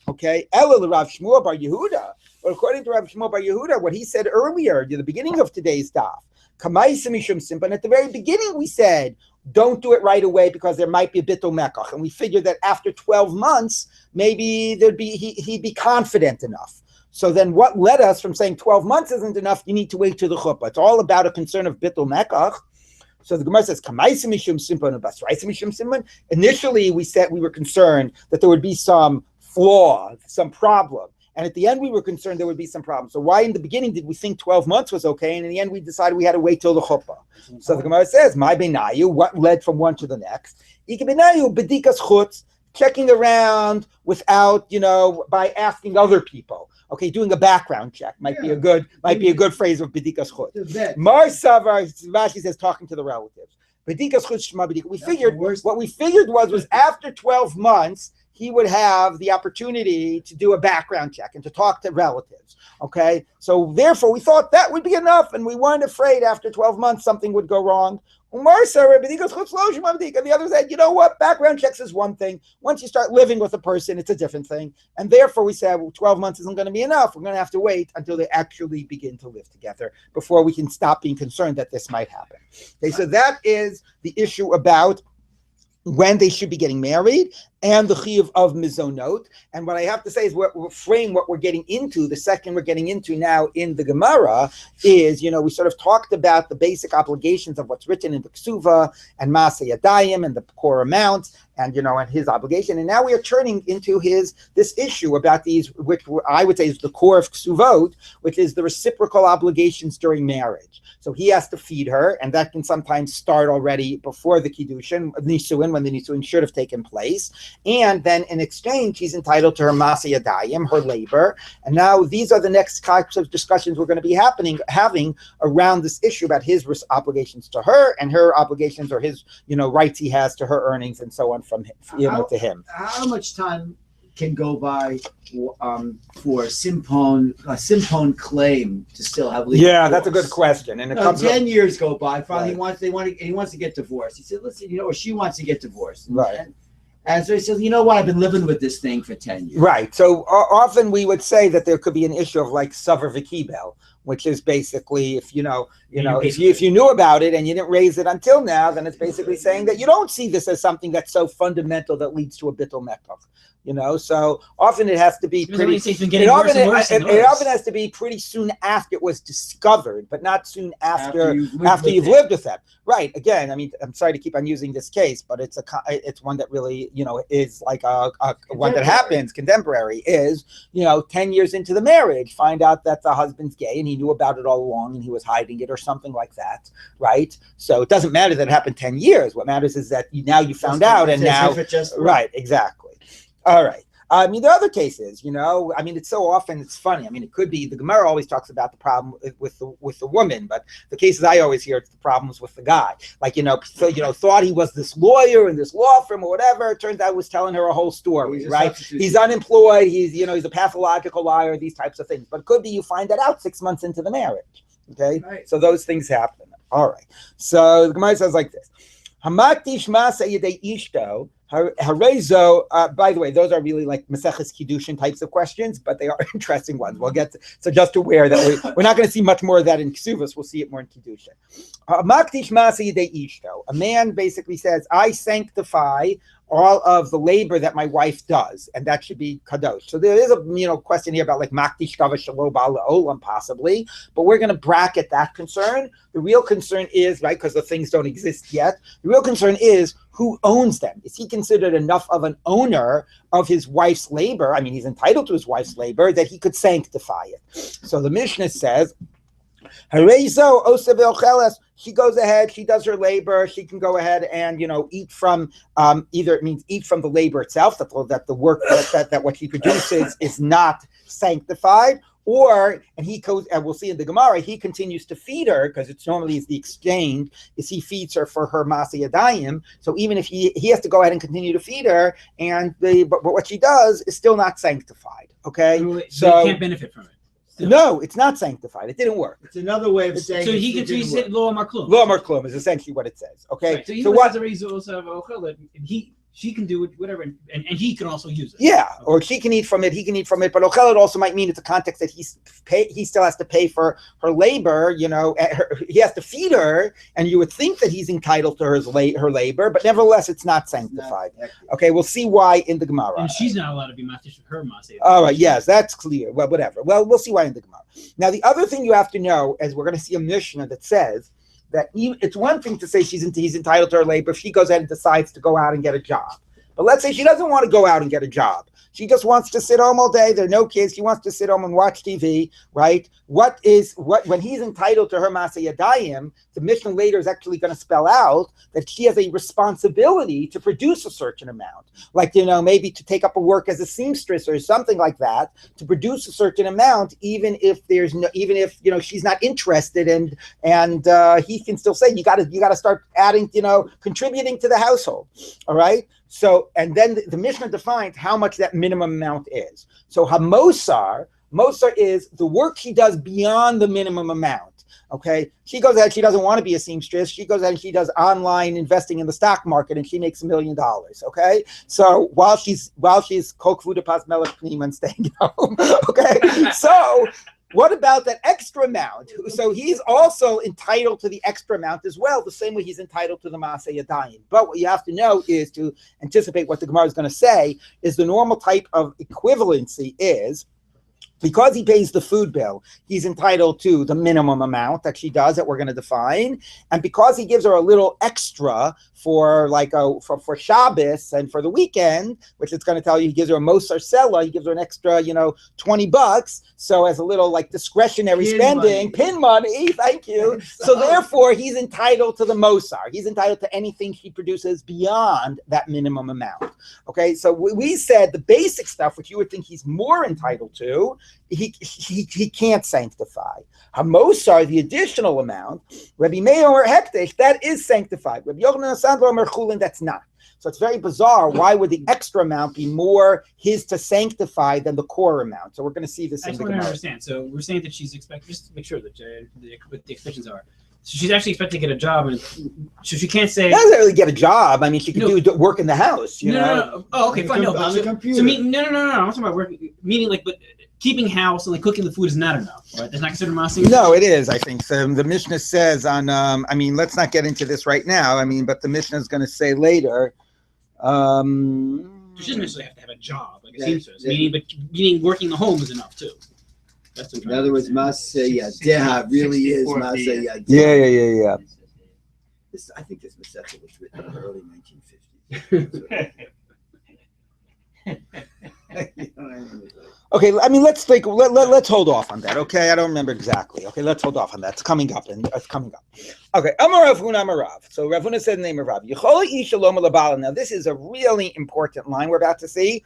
Okay? Ela Rav Shmuel Bar Yehuda. But according to Rav Shmuel Bar Yehuda, what he said earlier, at the beginning of today's daf, Kamaisa Mishum Simpan, at the very beginning we said, don't do it right away because there might be a bittul mekach. And we figured that after 12 months, maybe he'd be confident enough. So then what led us from saying 12 months isn't enough, you need to wait to the chuppah. It's all about a concern of bittul mekach. So the Gemara says, Kamaisa mishum simpan basraisa mishum simpan. Initially, we said we were concerned that there would be some flaw, some problem. And at the end, we were concerned there would be some problem. So why in the beginning did we think 12 months was okay? And in the end, we decided we had to wait till the chuppah. So the Gemara says, my benayu, what led from one to the next? Ika benayu, bedikas chutz, checking around without, by asking other people. Okay, doing a background check might be a good phrase of Bedikas Chut. The vet. Mar Savar, Rashi says, talking to the relatives. Bedikas Chut Shema Bedika. What we figured was after 12 months, he would have the opportunity to do a background check and to talk to relatives. Okay, so therefore we thought that would be enough, and we weren't afraid after 12 months something would go wrong. The other said, you know what? Background checks is one thing. Once you start living with a person, it's a different thing. And therefore we said, well, 12 months isn't going to be enough. We're going to have to wait until they actually begin to live together before we can stop being concerned that this might happen. Okay, so that is the issue about when they should be getting married and the chiyuv of mizonot. And what I have to say is we'll frame what we're getting into. The second we're getting into now in the Gemara is, we sort of talked about the basic obligations of what's written in the Ksuva and Maseh Yadayim and the core amounts and, and his obligation. And now we are turning into this issue about these, which I would say is the core of Ksuvot, which is the reciprocal obligations during marriage. So he has to feed her, and that can sometimes start already before the Kiddushin, Nisuin, when the Nisuin should have taken place. And then in exchange, he's entitled to her Maseh Yadayim, her labor. And now these are the next types of discussions we're going to be having around this issue about his obligations to her and her obligations or his, rights he has to her earnings and so on from him, to him. How much time can go by for a Simpone claim to still have legal force? That's a good question. And 10 years go by. Finally, he wants to get divorced. He said, listen, or she wants to get divorced. Right. And so he says, you know what? I've been living with this thing for 10 years. Right. So often we would say that there could be an issue of like Savar V'Kibel, which is basically if if you knew about it and you didn't raise it until now, then it's basically saying that you don't see this as something that's so fundamental that leads to a bittul mekach. So often it has to be pretty. It often has to be pretty soon after it was discovered, but not soon after you've lived with them. Right. Again, I mean, I'm sorry to keep on using this case, but it's one that really is like a one that happens contemporary. Is 10 years into the marriage, find out that the husband's gay and he knew about it all along and he was hiding it or something like that. Right. So it doesn't matter that it happened 10 years. What matters is that now you found out and now. Right. Exactly. All right. I mean, there are other cases, it's so often, it's funny. I mean, it could be, the Gemara always talks about the problem with the woman, but the cases I always hear, it's the problems with the guy. Like, thought he was this lawyer in this law firm or whatever. It turns out he was telling her a whole story, right? He's unemployed. He's a pathological liar, these types of things. But it could be you find that out 6 months into the marriage, okay? Right. So those things happen. All right. So the Gemara says like this. Hamatish Maseh Yedei Ishto. Harezo, by the way, those are really like Maseches Kiddushin types of questions, but they are interesting ones. We'll get to, so just aware that we're not going to see much more of that in Ksuvos. We'll see it more in Kiddushin. Maktish Maseh Yedei Ishto. A man basically says, I sanctify all of the labor that my wife does, and that should be kadosh. So there is a question here about like makdish kava shelo ba'al olam possibly, but we're going to bracket that concern. The real concern is, right, because the things don't exist yet. The real concern is who owns them. Is he considered enough of an owner of his wife's labor? I mean, he's entitled to his wife's labor that he could sanctify it. So the Mishnah says, she goes ahead, she does her labor, she can go ahead and eat from either it means eat from the labor itself, that the work that what she produces is not sanctified, or and he goes, and we'll see in the Gemara, he continues to feed her because it's normally the exchange is he feeds her for her Maseh Yadayim. So even if he has to go ahead and continue to feed her, but what she does is still not sanctified. Okay, so he can't benefit from it. Still. No, it's not sanctified. It didn't work. It's another way of saying. So he said lo amar klum. Lo amar klum is essentially what it says. Okay. Right. So what? She can do it, whatever, and he can also use it. Yeah, okay. Or she can eat from it. He can eat from it. But ochelet also might mean it's a context that he still has to pay for her labor. He has to feed her, and you would think that he's entitled to her labor, but nevertheless, it's not sanctified. Okay, we'll see why in the Gemara. And she's not allowed to be matish of her maseh. All right, yes, that's clear. Well, whatever. Well, we'll see why in the Gemara. Now, the other thing you have to know is we're going to see a Mishnah that says that it's one thing to say he's entitled to her labor if she goes ahead and decides to go out and get a job. But let's say she doesn't want to go out and get a job. She just wants to sit home all day. There are no kids. She wants to sit home and watch TV, right? When he's entitled to her Maseh Yadayim, the Mishnah later is actually going to spell out that she has a responsibility to produce a certain amount. Like, maybe to take up a work as a seamstress or something like that, to produce a certain amount, even if she's not interested, and he can still say, you got to start adding, contributing to the household. All right. So, and then the Mishnah defines how much that minimum amount is. So Mosar is the work she does beyond the minimum amount. Okay. She goes ahead, she doesn't want to be a seamstress. She goes ahead and she does online investing in the stock market and she makes $1 million. Okay. So while she's Kol Kvuda Pas Melech Pnima and staying home. Okay. So what about that extra amount? So he's also entitled to the extra amount as well, the same way he's entitled to the Maseh Yadayim. But what you have to know is, to anticipate what the Gemara is going to say, is the normal type of equivalency is, because he pays the food bill, he's entitled to the minimum amount that she does, that we're going to define. And because he gives her a little extra for for Shabbos and for the weekend, which it's going to tell you, he gives her a Mosar Sela, he gives her an extra, $20. So as a little discretionary spending, pin money, thank you. So therefore, he's entitled to the Mosar. He's entitled to anything she produces beyond that minimum amount. Okay, so we said the basic stuff, which you would think he's more entitled to, he can't sanctify. Hamosar, the additional amount, Rabbi Meir or Hekdesh, that is sanctified. Rabbi Yochanan Sandler or Merchulin, that's not. So it's very bizarre. Why would the extra amount be more his to sanctify than the core amount? So we're going to see this in the Gemara. I understand. So we're saying that she's expected, just to make sure that what the expectations are. So she's actually expected to get a job, and so she can't say. She doesn't really get a job. I mean, she can do work in the house. No. Oh, okay, fine. No, on the computer. So no. I'm talking about work. Meaning, but keeping house and cooking the food is not enough, right? That's not considered masing. No, it is. I think so. The Mishnah says on. Let's not get into this right now. But the Mishnah is going to say later. She doesn't necessarily have to have a job, like a seamstress. Meaning working the home is enough too. That's in other words, Maseh Yadeha really is Maseh Yadeha. Yeah. I think this Masechta was written in the early 1950s. Okay, let's hold off on that. Okay, I don't remember exactly. Okay, let's hold off on that. It's coming up. Okay, Amar Rav Huna Amarav. So Rav Huna said the name of Rav. Yechola isha lo malabala. Now this is a really important line we're about to see.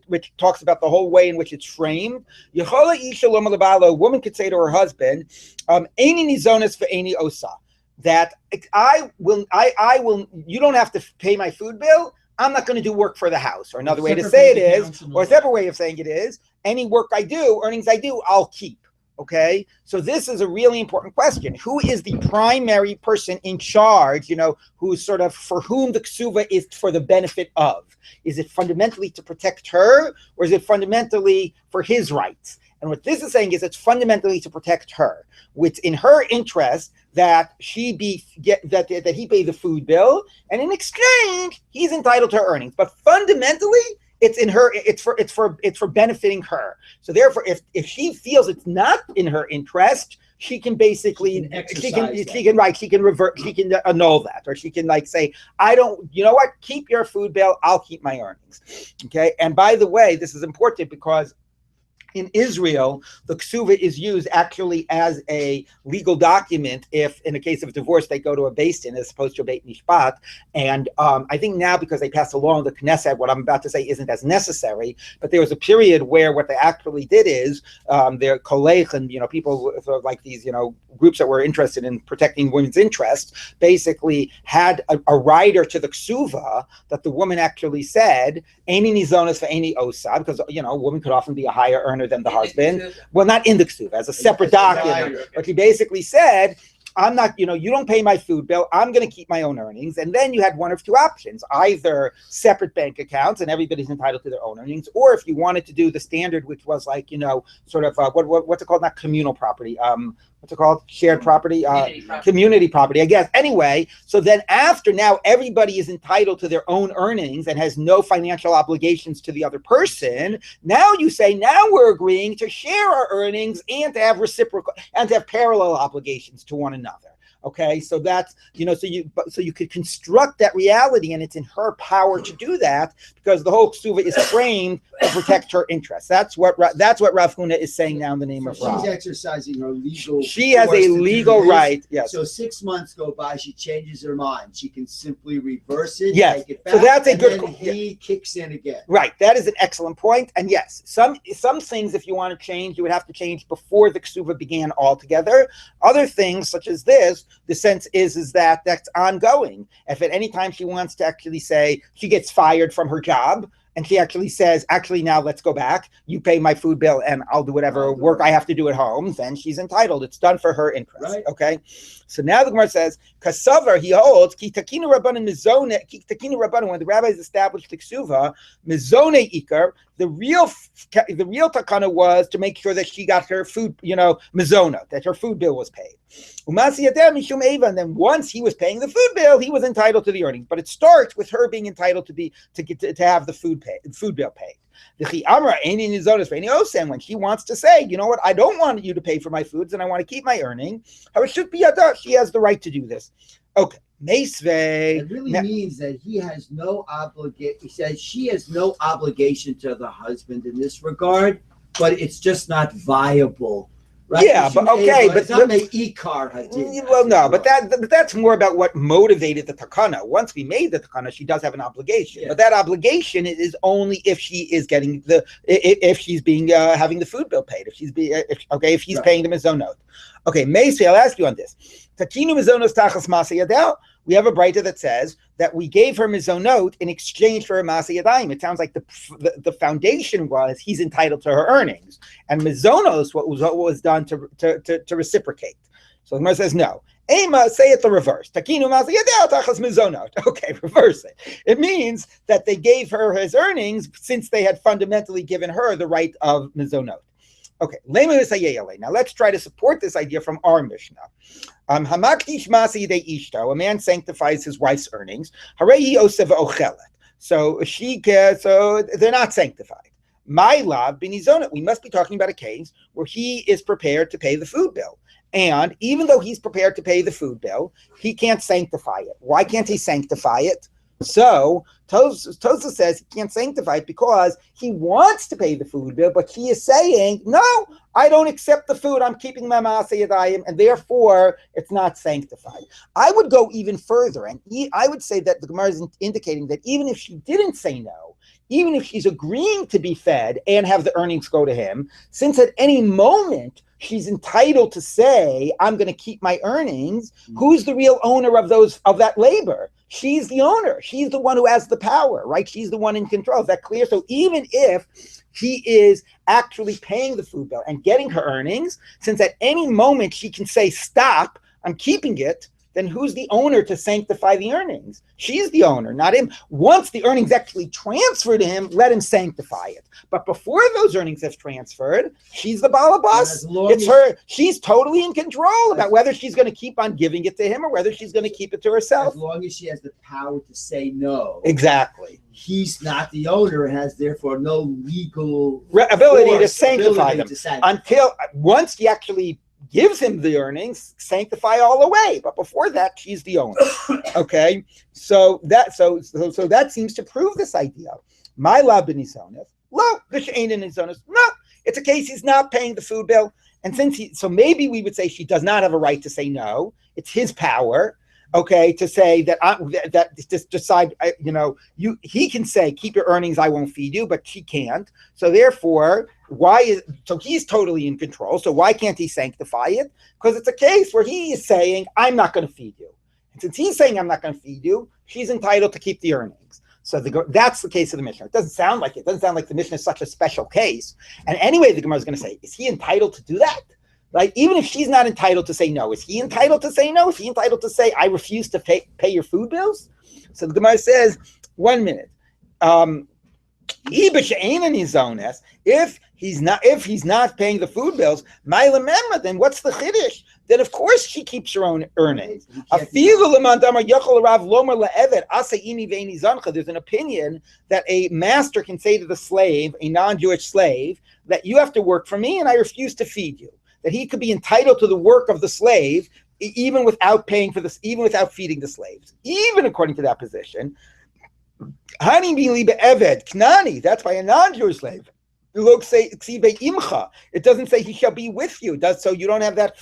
Which talks about the whole way in which it's framed. Yechola isha lo malabala. A woman could say to her husband, "Eini nizonis ve'eini osa." That I will. You don't have to pay my food bill. I'm not going to do work for the house. Or another way to say it is, or a separate way of saying it is, any work I do, earnings I do, I'll keep. Okay? So this is a really important question. Who is the primary person in charge, who's sort of for whom the ksuva is for the benefit of? Is it fundamentally to protect her, or is it fundamentally for his rights? And what this is saying is it's fundamentally to protect her. It's in her interest that he pay the food bill, and in exchange he's entitled to her earnings. But fundamentally, it's in her. It's for benefiting her. So therefore, if she feels it's not in her interest, she can basically she can revert, she can annul that, or she can say, I don't. You know what? Keep your food bill. I'll keep my earnings. Okay. And by the way, this is important because in Israel, the ksuva is used actually as a legal document if, in a case of divorce, they go to a beis din as opposed to a beit mishpat. And I think now, because they passed a law in the Knesset, what I'm about to say isn't as necessary. But there was a period where what they actually did is their kolech and people like these groups that were interested in protecting women's interests basically had a rider to the ksuva that the woman actually said, "Eini nizonos ve'eini osa," because a woman could often be a higher earner than the husband. Well, not in the ksuva, as a separate document. But he basically said, I'm not, you don't pay my food bill. I'm going to keep my own earnings. And then you had one of two options, either separate bank accounts and everybody's entitled to their own earnings, or if you wanted to do the standard, which was sort of what's it called? Not communal property. What's it called? Shared property? Community property, I guess. Anyway, so then after now everybody is entitled to their own earnings and has no financial obligations to the other person. Now you say, now we're agreeing to share our earnings and to have reciprocal and to have parallel obligations to one another. Okay, so that's so you could construct that reality, and it's in her power to do that because the whole ksuva is framed to protect her interests. That's what Rav Huna is saying now in the name of So Rav. she's exercising her legal. She has force a to do legal this. right. Yes. So 6 months go by, she changes her mind. She can simply reverse it, Yes. take it back, So that's a and good. then he kicks in again. Right, that is an excellent point. And yes, some things, if you want to change, you would have to change before the ksuva began altogether. Other things, such as this, the sense is that that's ongoing. If at any time she wants to actually say she gets fired from her job, and she actually says, actually, now let's go back. You pay my food bill and I'll do whatever work I have to do at home. Then she's entitled. It's done for her interest. Right. Okay. So now the Gemara says, Kasavar, he holds, Ki takinu rabbanan mizone, Ki takinu rabbanan, when the rabbis established the ksuva, mizone ikar, the real takana was to make sure that she got her food, mizona, that her food bill was paid. And then once he was paying the food bill, he was entitled to the earnings. But it starts with her being entitled to have the food bill paid. When she wants to say, you know what, I don't want you to pay for my foods and I want to keep my earning, she has the right to do this. Okay. It really means that he has no obligation. He says she has no obligation to the husband in this regard, but it's just not viable. Right? Yeah, but okay, but it's not an ikar hadin. Well, no, but that's more about what motivated the takana. Once we made the takana, she does have an obligation, but that obligation is only if she is getting if she's being having the food bill paid. If he's paying the mizonot. Okay, Macy, I'll ask you on this. Takinu mizonos tachas masa yadel. We have a brayta that says that we gave her mizonot in exchange for her masa yadayim. It sounds like the foundation was he's entitled to her earnings, and mizonos what was done to reciprocate. So the Gemara says no. Ema, say it the reverse. Takinu masa yadel tachas mizonot. Okay, reverse it. It means that they gave her his earnings since they had fundamentally given her the right of mizonot. Okay, now let's try to support this idea from our Mishnah. A man sanctifies his wife's earnings. So they're not sanctified. My love, binizona. We must be talking about a case where he is prepared to pay the food bill. And even though he's prepared to pay the food bill, he can't sanctify it. Why can't he sanctify it? So Tosa says he can't sanctify it because he wants to pay the food bill, but he is saying, no, I don't accept the food. I'm keeping my maaseh yadayim, and therefore it's not sanctified. I would go even further, and I would say that the Gemara is indicating that even if she didn't say no, even if she's agreeing to be fed and have the earnings go to him, since at any moment she's entitled to say, I'm going to keep my earnings, who's the real owner of that labor? She's the owner. She's the one who has the power, right? She's the one in control. Is that clear? So even if he is actually paying the food bill and getting her earnings, since at any moment she can say, stop, I'm keeping it, then who's the owner to sanctify the earnings? She's the owner, not him. Once the earnings actually transfer to him, let him sanctify it. But before those earnings have transferred, she's the balabas. It's her. She's totally in control about whether she's going to keep on giving it to him or whether she's going to keep it to herself. As long as she has the power to say no. Exactly. He's not the owner and has therefore no legal ability to sanctify them until once he actually gives him the earnings, sanctify all the way. But before that, she's the owner. Okay, so that seems to prove this idea. My love in Isonis, no, it's a case he's not paying the food bill, and so maybe we would say she does not have a right to say no. It's his power. Okay, to say that just decide, he can say, keep your earnings, I won't feed you, but she can't. So therefore, so he's totally in control. So why can't he sanctify it? Because it's a case where he is saying, I'm not going to feed you. And since he's saying, I'm not going to feed you, she's entitled to keep the earnings. So that's the case of the Mishnah. It doesn't sound like it. It doesn't sound like the Mishnah is such a special case. And anyway, the Gemara is going to say, is he entitled to do that? Like, even if she's not entitled to say no, is he entitled to say no? Is he entitled to say, I refuse to pay your food bills? So the Gemara says, 1 minute. If he's not paying the food bills, then what's the chiddush? Then of course she keeps her own earnings. There's an opinion that a master can say to the slave, a non-Jewish slave, that you have to work for me and I refuse to feed you. That he could be entitled to the work of the slave even without paying for this, even without feeding the slaves, even according to that position. Hani bilibe eved knani. That's by a non-Jewish slave. It doesn't say he shall be with you. It does so you don't have that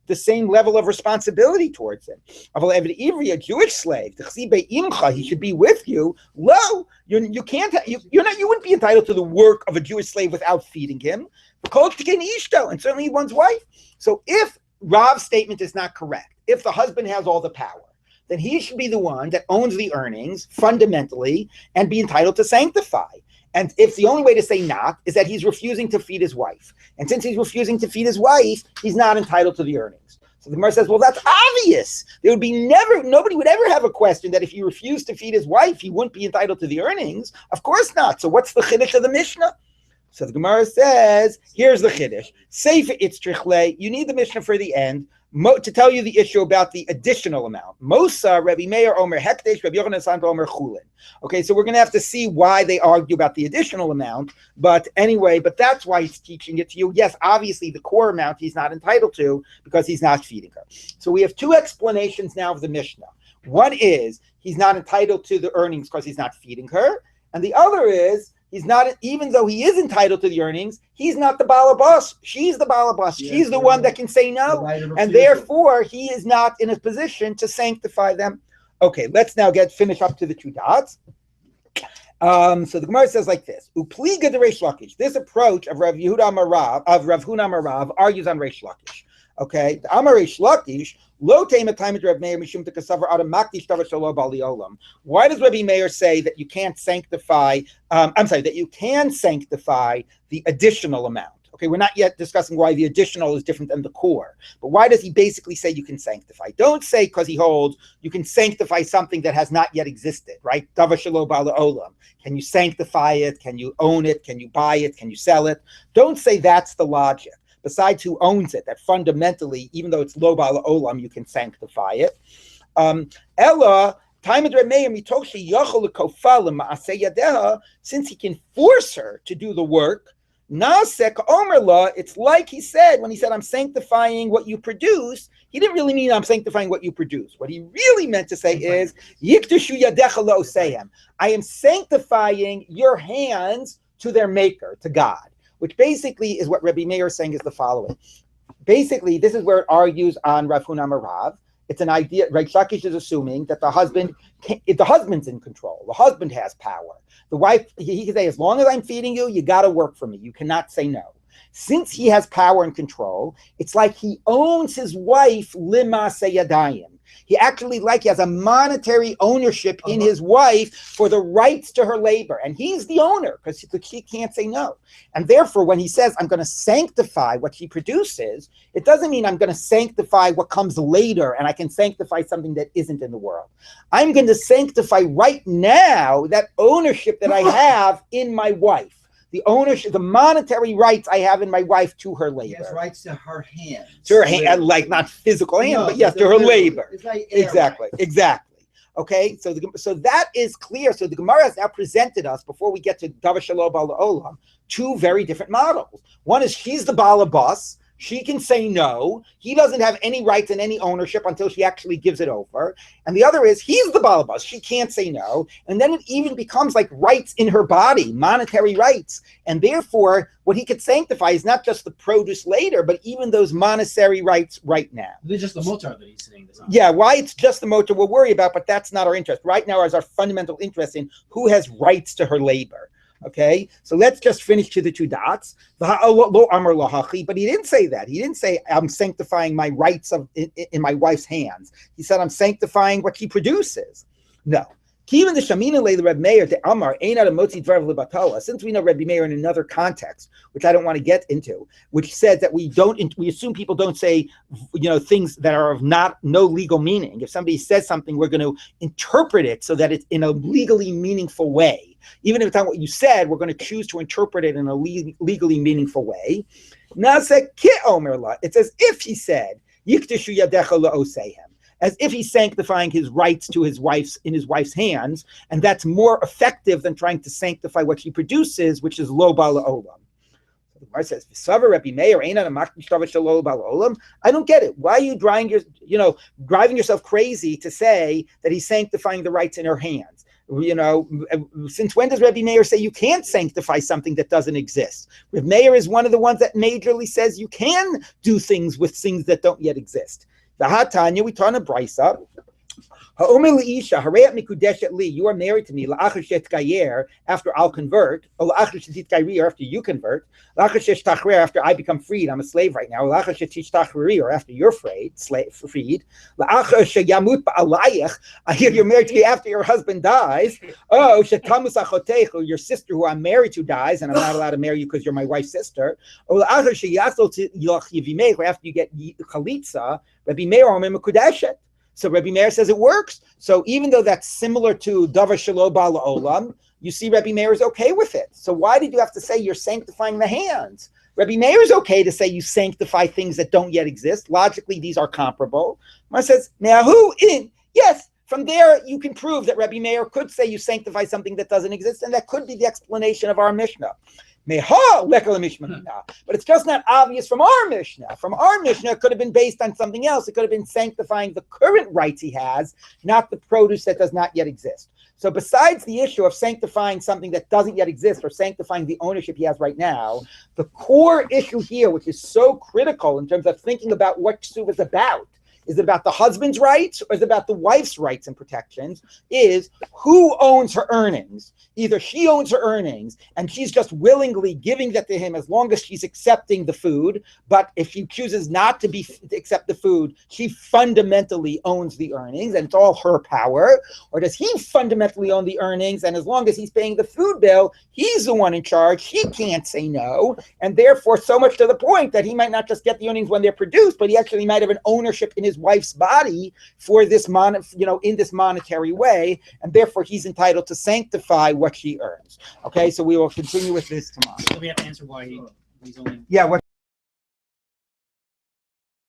the same level of responsibility towards him. A Jewish slave, he should be with you. Lo, you can't. You wouldn't be entitled to the work of a Jewish slave without feeding him. And certainly one's wife. So if Rav's statement is not correct, if the husband has all the power, then he should be the one that owns the earnings fundamentally and be entitled to sanctify. And if the only way to say not is that he's refusing to feed his wife. And since he's refusing to feed his wife, he's not entitled to the earnings. So the Gemara says, well, that's obvious. There would be nobody would ever have a question that if he refused to feed his wife, he wouldn't be entitled to the earnings. Of course not. So what's the chiddush of the Mishnah? So the Gemara says, here's the chiddush. Sefer itztrichle, you need the Mishnah for the end. To tell you the issue about the additional amount. Mosa, Rabbi Meir, Omer Hekdesh, Rabbi Yochanan Santo, Omer Chulin. Okay, so we're going to have to see why they argue about the additional amount. But anyway, but that's why he's teaching it to you. Yes, obviously the core amount he's not entitled to because he's not feeding her. So we have two explanations now of the Mishnah. One is he's not entitled to the earnings because he's not feeding her. And the other is he's not, even though he is entitled to the earnings, he's not the balabas. She's the balabas. She's the one that can say no. And therefore, he is not in a position to sanctify them. Okay, let's now finish up to the two dots. So the Gemara says like this. Upliga de Reish Lakish. This approach of Rav Yehuda Marav argues on Reish Lakish. Okay, the Amar Reish Lakish. Why does Rabbi Meir say that you can't sanctify? That you can sanctify the additional amount? Okay, we're not yet discussing why the additional is different than the core. But why does he basically say you can sanctify? Don't say because he holds you can sanctify something that has not yet existed, right? Davar shelo ba'al olam. Can you sanctify it? Can you own it? Can you buy it? Can you sell it? Don't say that's the logic. Besides who owns it, that fundamentally, even though it's lo ba'al olam, you can sanctify it. Ella, since he can force her to do the work, it's like he said, when he said, I'm sanctifying what you produce, he didn't really mean I'm sanctifying what you produce. What he really meant to say is, I am sanctifying your hands to their maker, to God. Which basically is what Rabbi Meir is saying is the following. Basically, this is where it argues on Rav Huna Marav. It's an idea, Reish Lakish is assuming that the husband's in control. The husband has power. The wife, he can say, as long as I'm feeding you, you got to work for me. You cannot say no. Since he has power and control, it's like he owns his wife, lima seyadayim. He actually he has a monetary ownership in his wife for the rights to her labor. And he's the owner because she can't say no. And therefore, when he says, I'm going to sanctify what she produces, it doesn't mean I'm going to sanctify what comes later and I can sanctify something that isn't in the world. I'm going to sanctify right now that ownership that I have in my wife. The ownership, the monetary rights I have in my wife to her labor. He has rights to her hands. To her hand, like not physical hand, but yes, to her labor. Like exactly. Okay, so that is clear. So the Gemara has now presented us, before we get to Davar shelo ba'al olam, two very different models. One is she's the balabas. She can say no. He doesn't have any rights and any ownership until she actually gives it over. And the other is he's the balabas. She can't say no. And then it even becomes like rights in her body, monetary rights. And therefore, what he could sanctify is not just the produce later, but even those monetary rights right now. It's just the motor that he's saying this on. Yeah, why it's just the motor we'll worry about, but that's not our interest. Right now is our fundamental interest in who has rights to her labor. Okay, so let's just finish to the two dots. But he didn't say that. He didn't say I'm sanctifying my rights in my wife's hands. He said I'm sanctifying what she produces. No. Even the Shamina le Reb Meir de Amar ain't out of motzi dvar lebatola. Since we know Rabbi Meir in another context, which I don't want to get into, which says that we assume people don't say, things that are of no legal meaning. If somebody says something, we're going to interpret it so that it's in a legally meaningful way. Even if it's not what you said, we're going to choose to interpret it in a legally meaniful way. It says if he said yikdishu yadecha la'osehem, as if he's sanctifying his rights to his wife's hands, and that's more effective than trying to sanctify what she produces, which is lo ba'al olam. So the Gemara says, "V'savar Rabbi Meir ain't a makdish davar shelo bal olam." I don't get it. Why are you driving yourself crazy to say that he's sanctifying the rights in her hands? Since when does Rabbi Meir say you can't sanctify something that doesn't exist? Rabbi Meir is one of the ones that majorly says you can do things with things that don't yet exist. The Hatanya, we turn a brisa. You are married to me after I'll convert, or after you convert, after I become freed. I'm a slave right now, or after you're freed. I hear you're married to me after your husband dies. Oh, your sister who I'm married to dies, and I'm not allowed to marry you because you're my wife's sister. Or after you get chalitza, Rabbi Meir. So Rabbi Meir says it works. So even though that's similar to davar shelo bal olam, you see Rabbi Meir is okay with it. So why did you have to say you're sanctifying the hands? Rabbi Meir is okay to say you sanctify things that don't yet exist. Logically, these are comparable. Mar says, Me'ahu in. Yes, from there you can prove that Rabbi Meir could say you sanctify something that doesn't exist, and that could be the explanation of our Mishnah. But it's just not obvious from our Mishnah. From our Mishnah, it could have been based on something else. It could have been sanctifying the current rights he has, not the produce that does not yet exist. So besides the issue of sanctifying something that doesn't yet exist or sanctifying the ownership he has right now, the core issue here, which is so critical in terms of thinking about what Ketuvot is about, is it about the husband's rights or is it about the wife's rights and protections, is who owns her earnings. Either she owns her earnings and she's just willingly giving that to him as long as she's accepting the food, but if she chooses not to accept the food, she fundamentally owns the earnings and it's all her power. Or does he fundamentally own the earnings and as long as he's paying the food bill, he's the one in charge, he can't say no, and therefore so much to the point that he might not just get the earnings when they're produced, but he actually might have an ownership in his wife's body for this in this monetary way, and therefore he's entitled to sanctify what she earns. Okay, so we will continue with this tomorrow. So we have to answer why he's only. Yeah. What